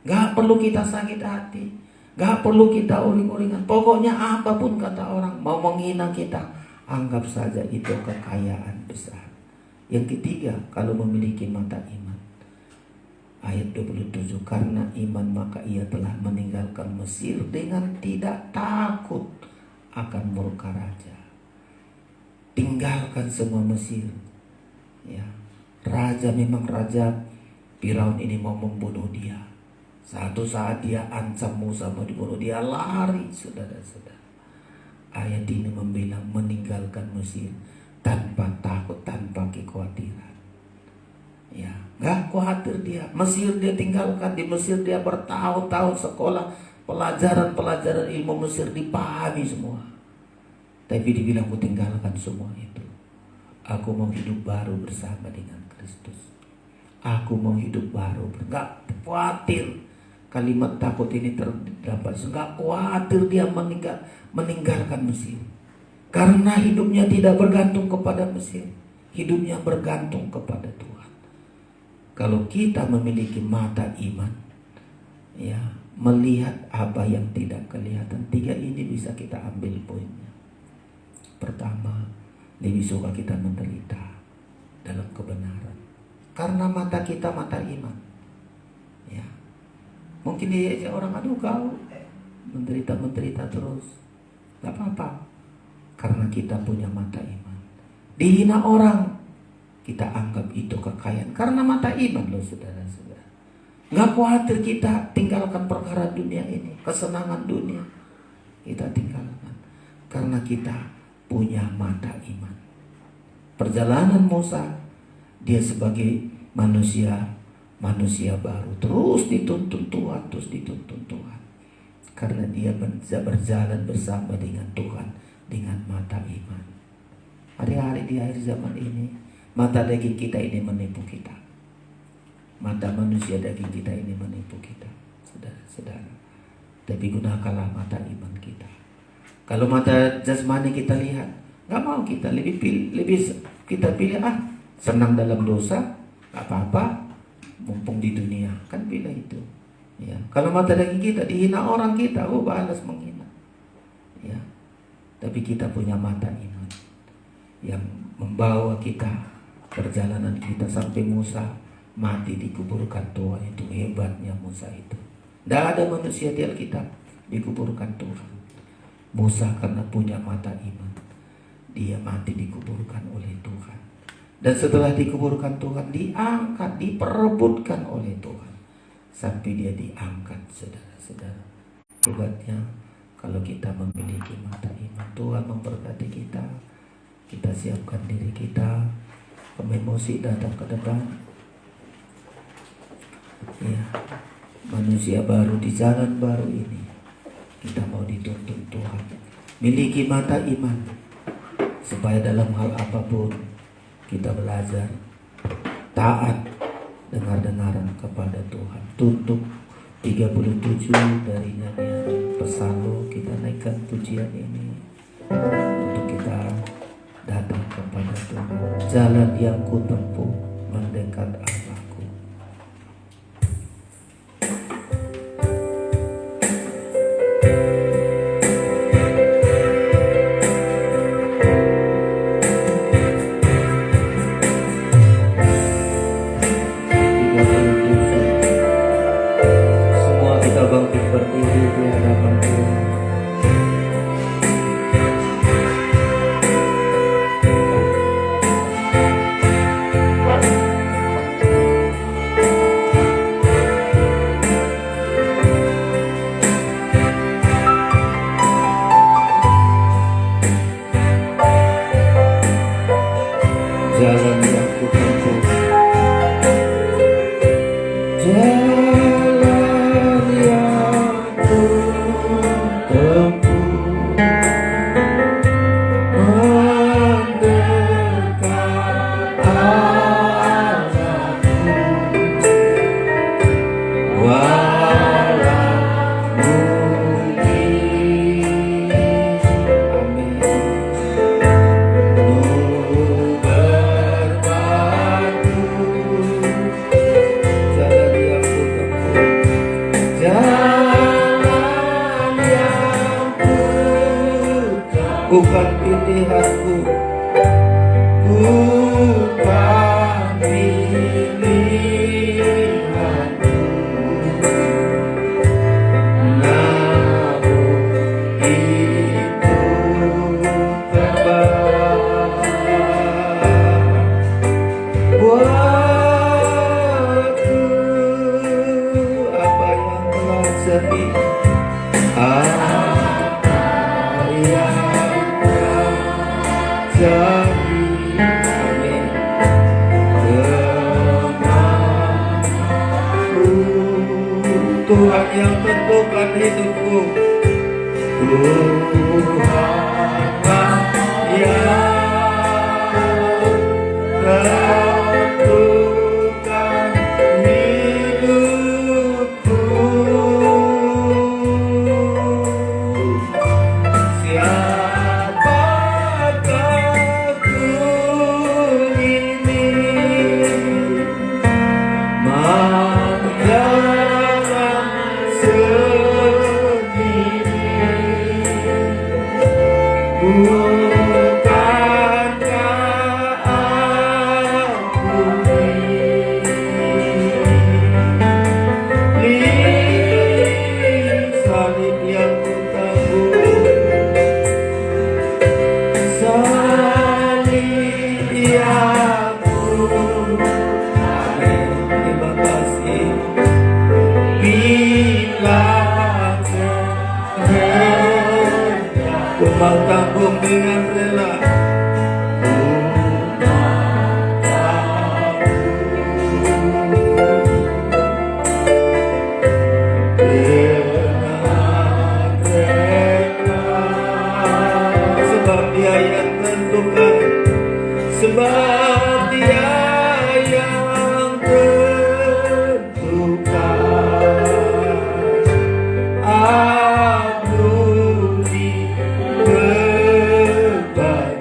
gak perlu kita sakit hati, gak perlu kita uring-uringan. Pokoknya apapun kata orang mau menghina kita, anggap saja itu kekayaan besar. Yang ketiga, kalau memiliki mata iman, ayat 27, karena iman maka ia telah meninggalkan Mesir dengan tidak takut akan murka raja. Tinggalkan semua Mesir. Ya, raja memang raja Firaun ini mau membunuh dia. Satu saat dia ancam Musa mau dibunuh, dia lari, saudara-saudara. Ayat ini membilang meninggalkan Mesir tanpa takut, tanpa kekhawatiran. Ya, gak khawatir dia. Mesir dia tinggalkan, di Mesir dia bertahun-tahun sekolah, pelajaran ilmu Mesir dipahami semua. Tapi dibilang ku tinggalkan semua itu. Aku mau hidup baru bersama dengan Kristus. Aku mau hidup baru. Gak khawatir. Kalimat takut ini terdapat. Gak khawatir dia meninggalkan Mesir. Karena hidupnya tidak bergantung kepada Mesir. Hidupnya bergantung kepada Tuhan. Kalau kita memiliki mata iman, ya, melihat apa yang tidak kelihatan. 3 ini bisa kita ambil poinnya. Pertama, lebih suka kita menderita dalam kebenaran karena mata kita mata iman. Ya, mungkin dia orang, aduh kau menderita terus, gak apa-apa, karena kita punya mata iman. Dihina orang, kita anggap itu kekayaan karena mata iman loh, saudara-saudara. Gak khawatir kita tinggalkan perkara dunia ini, kesenangan dunia kita tinggalkan karena kita punya mata iman. Perjalanan Musa, dia sebagai manusia baru, terus dituntun Tuhan, karena dia berjalan bersama dengan Tuhan dengan mata iman. Hari-hari di akhir zaman ini, mata daging kita ini menipu kita, mata manusia daging kita ini menipu kita, saudara-saudara. Tapi gunakanlah mata iman kita. Kalau mata jasmani kita lihat, gak mau kita, lebih kita pilih senang dalam dosa, gak apa-apa, mumpung di dunia, kan pilih itu. Ya, kalau mata daging kita dihina orang kita, balas menghina. Ya, tapi kita punya mata iman yang membawa kita perjalanan kita sampai Musa mati dikuburkan Tuhan. Itu hebatnya Musa itu. Tidak ada manusia di Alkitab dikuburkan Tuhan. Musa karena punya mata iman, dia mati dikuburkan oleh Tuhan. Dan setelah dikuburkan Tuhan, diangkat, diperebutkan oleh Tuhan. Sampai dia diangkat, saudara-saudara. Hebatnya kalau kita memiliki mata iman. Tuhan memberkati kita. Kita siapkan diri kita. Musik datang ke depan. Ya, manusia baru di jalan baru ini. Kita mau dituntun Tuhan. Miliki mata iman, supaya dalam hal apapun kita belajar taat dengar-dengaran kepada Tuhan. Tutup 37 dari nyanyian Psalm, kita naikkan pujian ini untuk kita datang kepada Tuhan. Jalan yang ku tempuh mendekat Allahku. Semua kita bangkit berdiri di hadapan Tuhan. Jalan yang ku tempuh, jalan yang ku tempuh mendekat Allahku, walau mungkin. Amin. Bukan pilihanku, bukan pilihanku, namun itu terbaik buatku. Apa yang telah jadi, jadi, amin. Tuhan yang tentukan hidupku, Tuhanlah yang tentukan hidupku. Kau tanggung dengan rela, sebab Dia yang tentukan, sebab Dia yang tentukan. Aku di dekat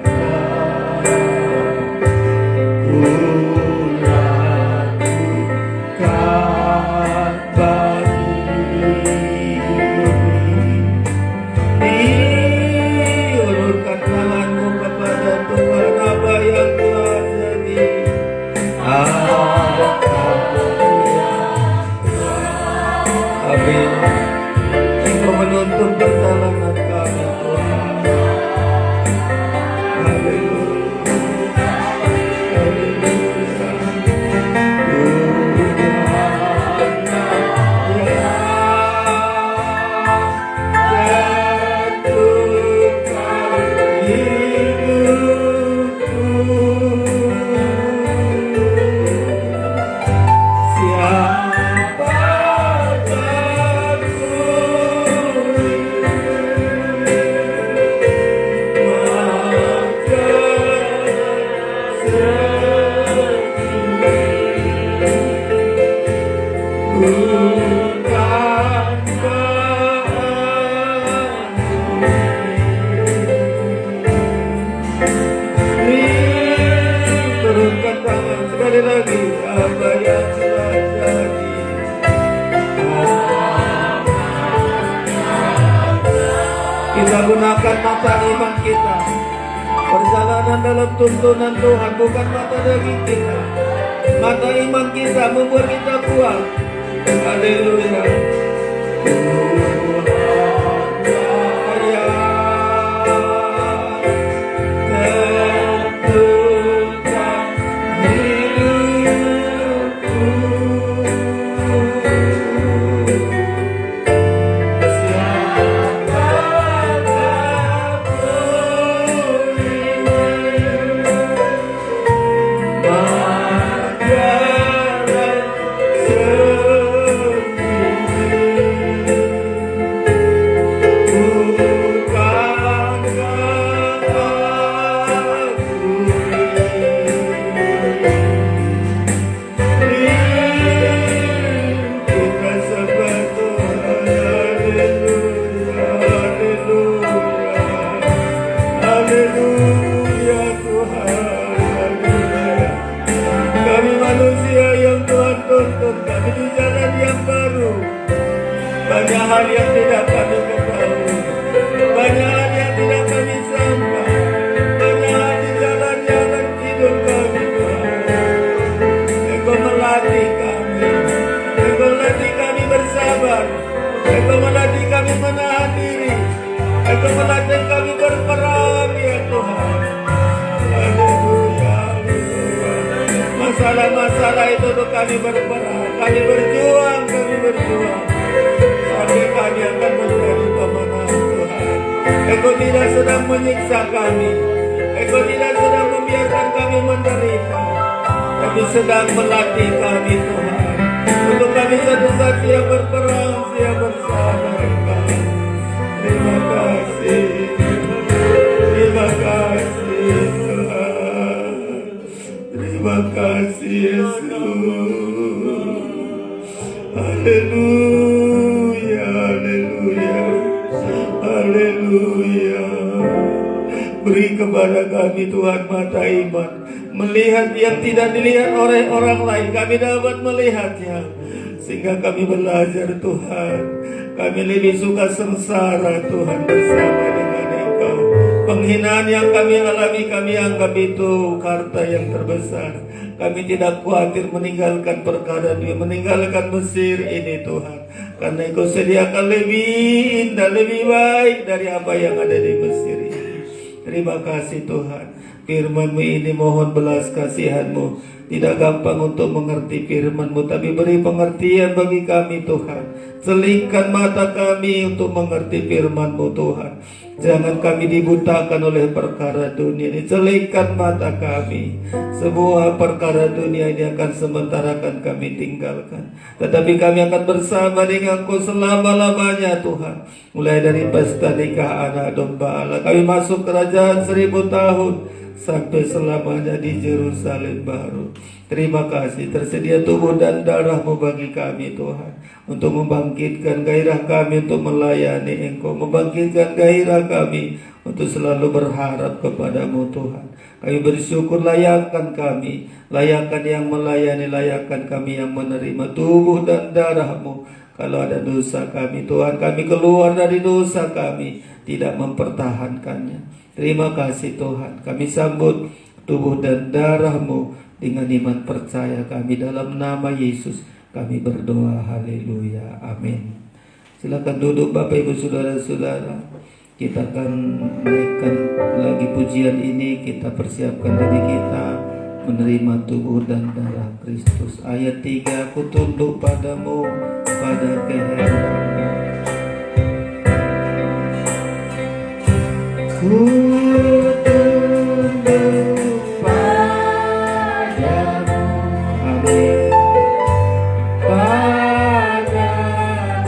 Turunkan tangan sekali lagi. Apa yang telah jadi, kita gunakan mata iman kita. Perjalanan dalam tuntunan Tuhan bukan mata daging kita. Mata iman kita membuat kita kuat. Haleluya. Banyak hal yang tidak kami ketahui, banyak hal yang tidak kami sangka, banyak hal di jalan jalan hidup kami Tuhan. Engkau melatih kami, Engkau melatih kami bersabar, Engkau melatih kami menahan diri, Engkau melatih kami berperang ya Tuhan. Haleluya. Masalah-masalah itu untuk kami berperang, kami berjuang. Sampai kami akan menjadi pemenang Tuhan. Engkau tidak sedang menyiksa kami, Engkau tidak sedang membiarkan kami menderita, tapi sedang melatih kami Tuhan, untuk kami satu saat siap berperang, siap bersama Engkau. Terima kasih, terima kasih Tuhan, terima kasih Yesus. Haleluya, haleluya, haleluya. Beri kepada kami Tuhan mata iman, melihat yang tidak dilihat oleh orang lain. Kami dapat melihatnya, sehingga kami belajar Tuhan. Kami lebih suka sengsara Tuhan bersama dengan Engkau. Penghinaan yang kami alami, kami anggap itu harta yang terbesar. Kami tidak khawatir meninggalkan perkara dunia, meninggalkan Mesir ini Tuhan, karena Engkau sediakan lebih indah, lebih baik dari apa yang ada di Mesir ini. Terima kasih Tuhan. Firman-Mu ini mohon belas kasihan-Mu. Tidak gampang untuk mengerti firman-Mu, tapi beri pengertian bagi kami Tuhan. Selingkan mata kami untuk mengerti firman-Mu Tuhan. Jangan kami dibutakan oleh perkara dunia ini. Selingkan mata kami. Semua perkara dunia ini akan sementara akan kami tinggalkan, tetapi kami akan bersama dengan Engkau selama-lamanya Tuhan. Mulai dari pesta nikah anak domba Allah, kami masuk kerajaan 1000 tahun sampai selamanya di Yerusalem baru. Terima kasih tersedia tubuh dan darah-Mu bagi kami Tuhan, untuk membangkitkan gairah kami untuk melayani Engkau, membangkitkan gairah kami untuk selalu berharap kepadamu Tuhan. Kami bersyukur, layakkan kami, layakkan yang melayani, layakkan kami yang menerima tubuh dan darah-Mu. Kalau ada dosa kami Tuhan, kami keluar dari dosa kami, tidak mempertahankannya. Terima kasih Tuhan, kami sambut tubuh dan darah-Mu dengan iman percaya kami. Dalam nama Yesus kami berdoa, haleluya, amin. Silakan duduk Bapak Ibu Saudara-saudara. Kita akan menaikkan lagi pujian ini. Kita persiapkan diri kita menerima tubuh dan darah Kristus. Ayat 3, aku tunduk padamu, pada kehendakmu. Ku tunduk padamu, amin. Pada kehendakmu.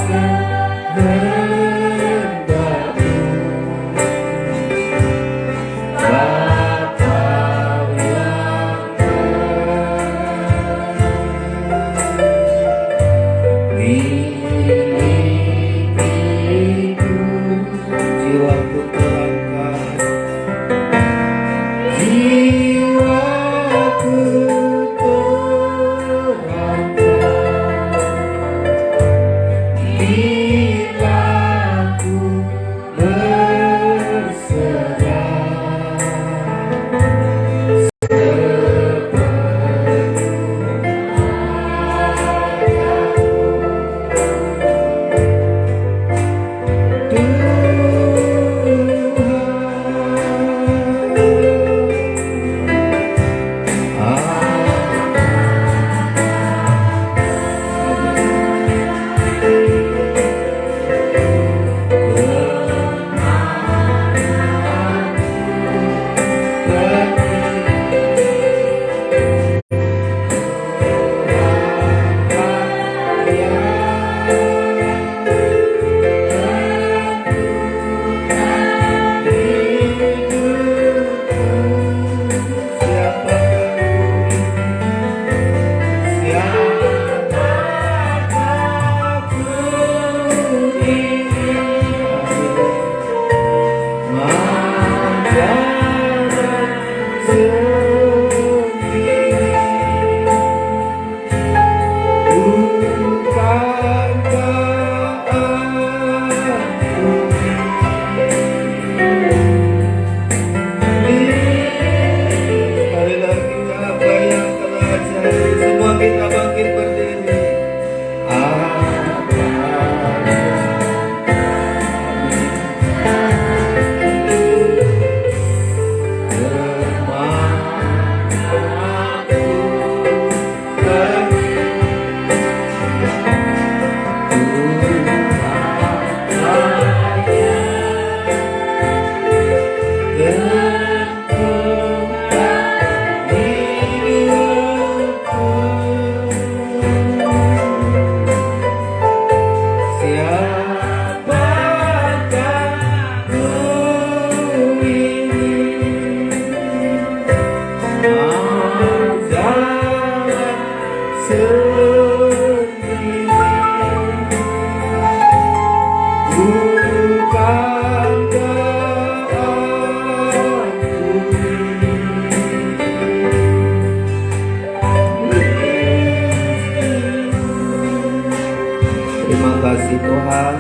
Terima kasih Tuhan,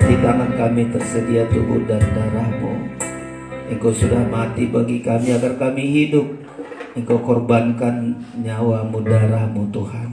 di tangan kami tersedia tubuh dan darah-Mu. Engkau sudah mati bagi kami agar kami hidup. Engkau korbankan nyawa-Mu, darah-Mu Tuhan,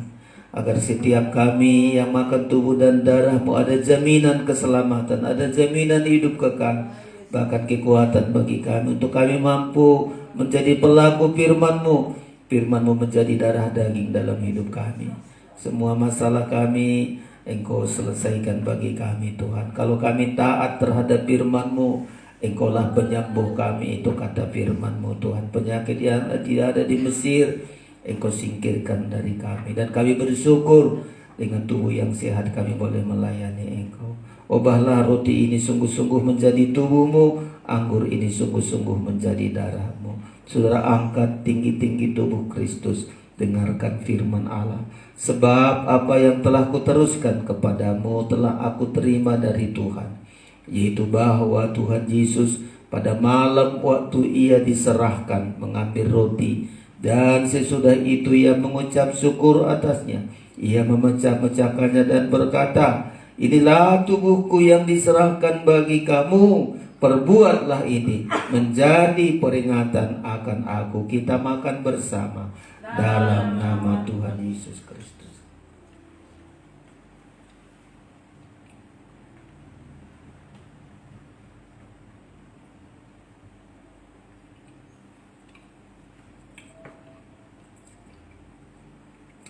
agar setiap kami yang makan tubuh dan darah-Mu ada jaminan keselamatan, ada jaminan hidup kekal, bahkan kekuatan bagi kami untuk kami mampu menjadi pelaku firman-Mu. Firman-Mu menjadi darah daging dalam hidup kami. Semua masalah kami Engkau selesaikan bagi kami Tuhan. Kalau kami taat terhadap firman-Mu, Engkaulah penyembuh kami, itu kata firman-Mu Tuhan. Penyakit yang tidak ada di Mesir Engkau singkirkan dari kami, dan kami bersyukur dengan tubuh yang sehat kami boleh melayani Engkau. Ubahlah roti ini sungguh-sungguh menjadi tubuh-Mu, anggur ini sungguh-sungguh menjadi darah-Mu. Saudara, angkat tinggi-tinggi tubuh Kristus, dengarkan firman Allah. Sebab apa yang telah kuteruskan kepadamu telah aku terima dari Tuhan, yaitu bahwa Tuhan Yesus pada malam waktu ia diserahkan mengambil roti, dan sesudah itu ia mengucap syukur atasnya. Ia memecah-mecahkannya dan berkata, inilah tubuhku yang diserahkan bagi kamu. Perbuatlah ini menjadi peringatan akan aku. Kita makan bersama dalam nama Tuhan Yesus Kristus.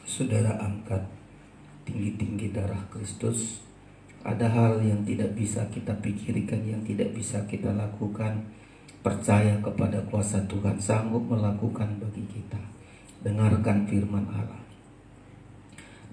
Saudara, angkat tinggi-tinggi darah Kristus. Ada hal yang tidak bisa kita pikirkan, yang tidak bisa kita lakukan. Percaya kepada kuasa Tuhan sanggup melakukan bagi kita. Dengarkan firman Allah.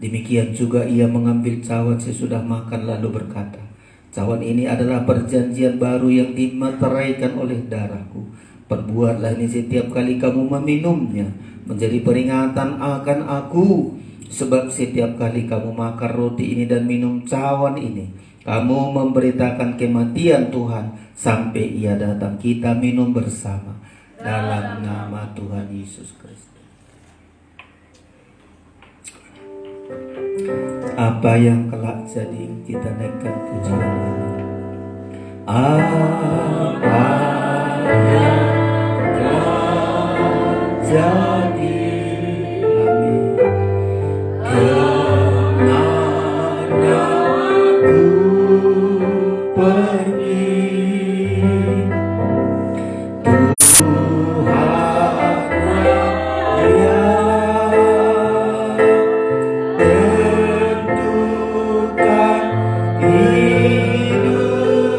Demikian juga ia mengambil cawan sesudah makan lalu berkata, cawan ini adalah perjanjian baru yang dimeteraikan oleh darahku. Perbuatlah ini setiap kali kamu meminumnya, menjadi peringatan akan aku. Sebab setiap kali kamu makan roti ini dan minum cawan ini, kamu memberitakan kematian Tuhan sampai ia datang. Kita minum bersama dalam nama Tuhan Yesus Kristus. Apa yang kelak jadi, kita naikkan pujian ini. Apa yang kelak jadi, kemana ku pergi, Tuhanlah yang tentukan hidupku.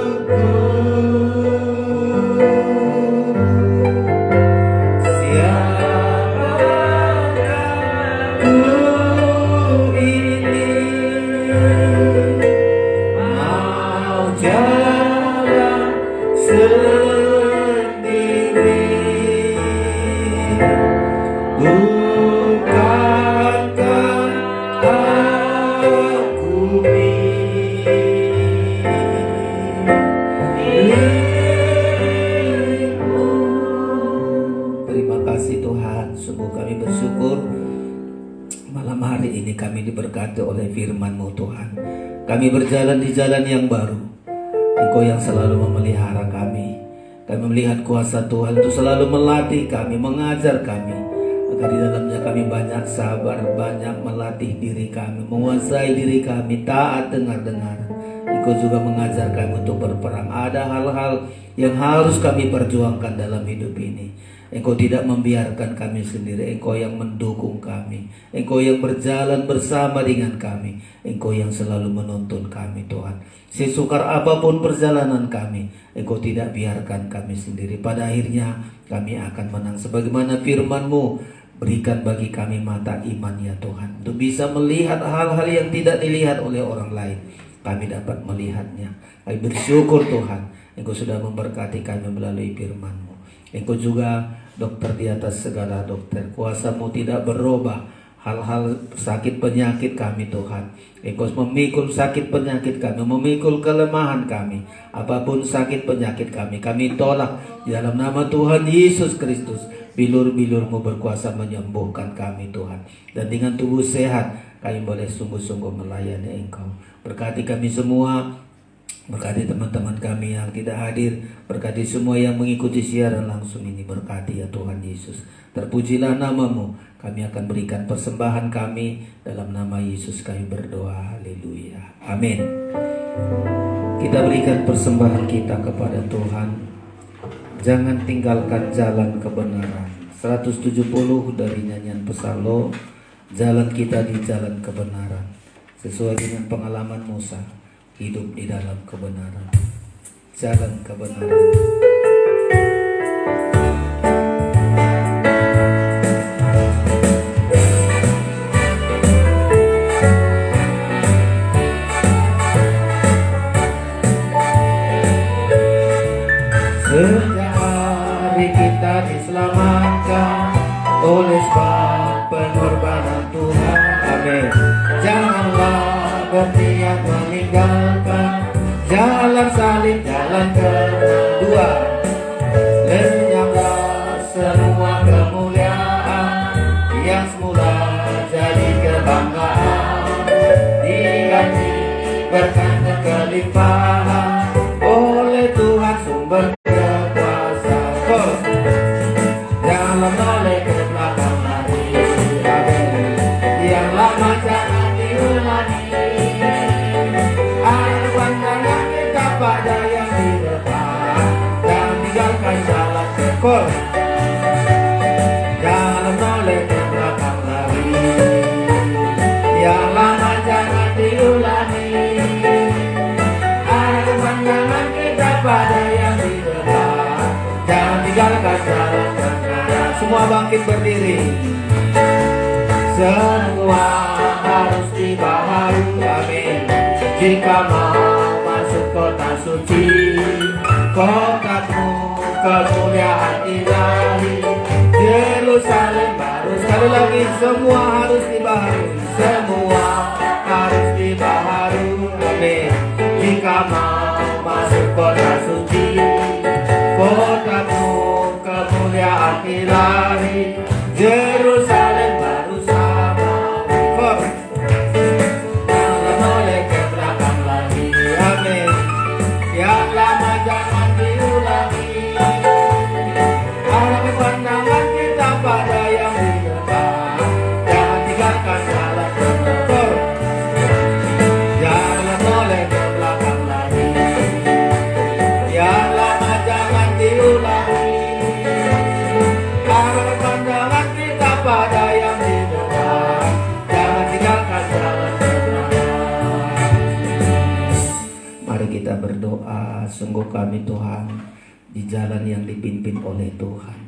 Terima kasih Tuhan, sungguh kami bersyukur malam hari ini kami diberkati oleh firman-Mu Tuhan. Kami berjalan di jalan yang baru. Engkau yang selalu memelihara kami. Kami melihat kuasa Tuhan itu selalu melatih kami, mengajar kami, agar di dalamnya kami banyak sabar, banyak melatih diri kami, menguasai diri kami, taat dengar-dengar. Engkau juga mengajar kami untuk berperang. Ada hal-hal yang harus kami perjuangkan dalam hidup ini. Engkau tidak membiarkan kami sendiri. Engkau yang mendukung kami. Engkau yang berjalan bersama dengan kami. Engkau yang selalu menuntun kami Tuhan. Sesukar apapun perjalanan kami, Engkau tidak biarkan kami sendiri. Pada akhirnya kami akan menang. Sebagaimana firman-Mu, berikan bagi kami mata iman ya Tuhan, untuk bisa melihat hal-hal yang tidak dilihat oleh orang lain. Kami dapat melihatnya. Kami bersyukur Tuhan, Engkau sudah memberkati kami melalui firman-Mu. Engkau juga dokter di atas segala dokter. Kuasa-Mu tidak berubah. Hal-hal sakit penyakit kami Tuhan, Engkau memikul sakit penyakit kami, memikul kelemahan kami. Apapun sakit penyakit kami tolak di dalam nama Tuhan Yesus Kristus. Bilur-bilur-Mu berkuasa menyembuhkan kami Tuhan. Dan dengan tubuh sehat kami boleh sungguh-sungguh melayani Engkau. Berkati kami semua, berkati teman-teman kami yang tidak hadir, berkati semua yang mengikuti siaran langsung ini, berkati ya Tuhan Yesus. Terpujilah nama-Mu, kami akan berikan persembahan kami, dalam nama Yesus kami berdoa, haleluya, amin. Kita berikan persembahan kita kepada Tuhan. Jangan tinggalkan jalan kebenaran. 170 dari nyanyian Psallo, jalan kita di jalan kebenaran. Sesuai dengan pengalaman Musa, hidup di dalam kebenaran. Jalan kebenaran. Sejak hari kita diselamatkan oleh sebab pengorbanan Tuhan, amin. Janganlah berniat meninggalkan jalan salib, jalan kedua. Lenyaplah semua kemuliaan yang semula jadi kebanggaan, diganti berkat kelimpahan oleh Tuhan sumber kekuasaan. Jangan menoleh ke belakang lagi, amin. Yang lama jangan diulangi. Ada pandangan kita pada yang di depan, jangan tinggalkan jalan kekor. Jangan menoleh ke belakang lagi. Yang lama jangan diulangi. Ada pandangan kita pada yang di depan, jangan tinggalkan jalan kebenaran. Semua bangkit berdiri. Semua harus dibaharui, amin. Jika mau masuk kota suci, kotamu kemuliaan ilahi, Yerusalem baru. Sekali lagi, semua harus dibaharui. Semua harus dibaharui, amin. Jika mau masuk kota suci, kotamu kemuliaan ilahi, Yerusalem baru sama. Jangan menoleh ke belakang lagi, amin. Yang lama jangan diulangi. Ada pandangan kita pada yang di depan, jangan tinggalkan jalan benar. Jangan menoleh ke belakang lagi. Yang lama jangan diulangi. Ada pandangan kita pada yang di depan, jangan tinggalkan jalan benar. Mari kita berdoa. Sungguh kami Tuhan di jalan yang dipimpin oleh Tuhan.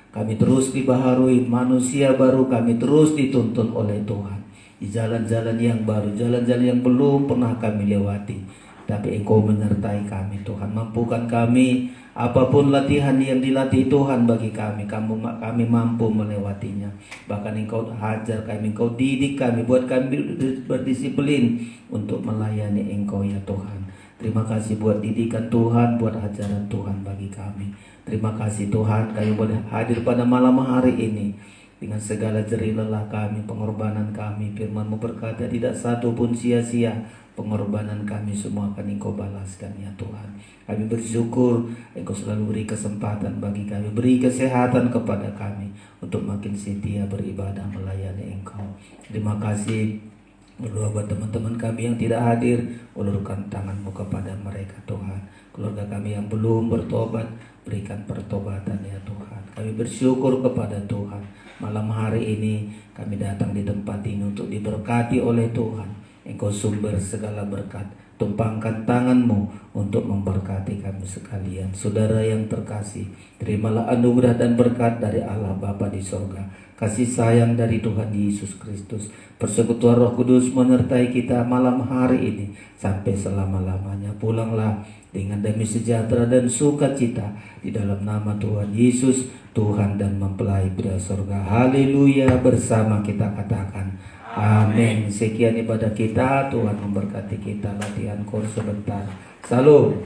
Kami terus dibaharui, manusia baru kami terus dituntun oleh Tuhan. Di jalan-jalan yang baru, jalan-jalan yang belum pernah kami lewati. Tapi Engkau menyertai kami Tuhan. Mampukan kami, apapun latihan yang dilatih Tuhan bagi kami, kami mampu melewatinya. Bahkan Engkau ajar kami, Engkau didik kami, buat kami berdisiplin untuk melayani Engkau ya Tuhan. Terima kasih buat didikan Tuhan, buat ajaran Tuhan bagi kami. Terima kasih Tuhan, kami boleh hadir pada malam hari ini. Dengan segala jerih lelah kami, pengorbanan kami, firman-Mu berkata tidak satu pun sia-sia. Pengorbanan kami semua akan Engkau balaskan ya Tuhan. Kami bersyukur Engkau selalu beri kesempatan bagi kami, beri kesehatan kepada kami untuk makin setia beribadah melayani Engkau. Terima kasih. Berdoa buat teman-teman kami yang tidak hadir, ulurkan tangan-Mu kepada mereka Tuhan. Keluarga kami yang belum bertobat, berikan pertobatan ya Tuhan. Kami bersyukur kepada Tuhan. Malam hari ini kami datang di tempat ini untuk diberkati oleh Tuhan. Engkau sumber segala berkat. Tumpangkan tangan-Mu untuk memberkati kami sekalian. Saudara yang terkasih, terimalah anugerah dan berkat dari Allah Bapa di sorga, kasih sayang dari Tuhan Yesus Kristus, persekutuan Roh Kudus menyertai kita malam hari ini sampai selama-lamanya. Pulanglah dengan damai sejahtera dan sukacita di dalam nama Tuhan Yesus, Tuhan dan mempelai pria sorga. Haleluya, bersama kita katakan amin. Sekian ibadah kita, Tuhan memberkati kita. Latihan kor sebentar. Salam.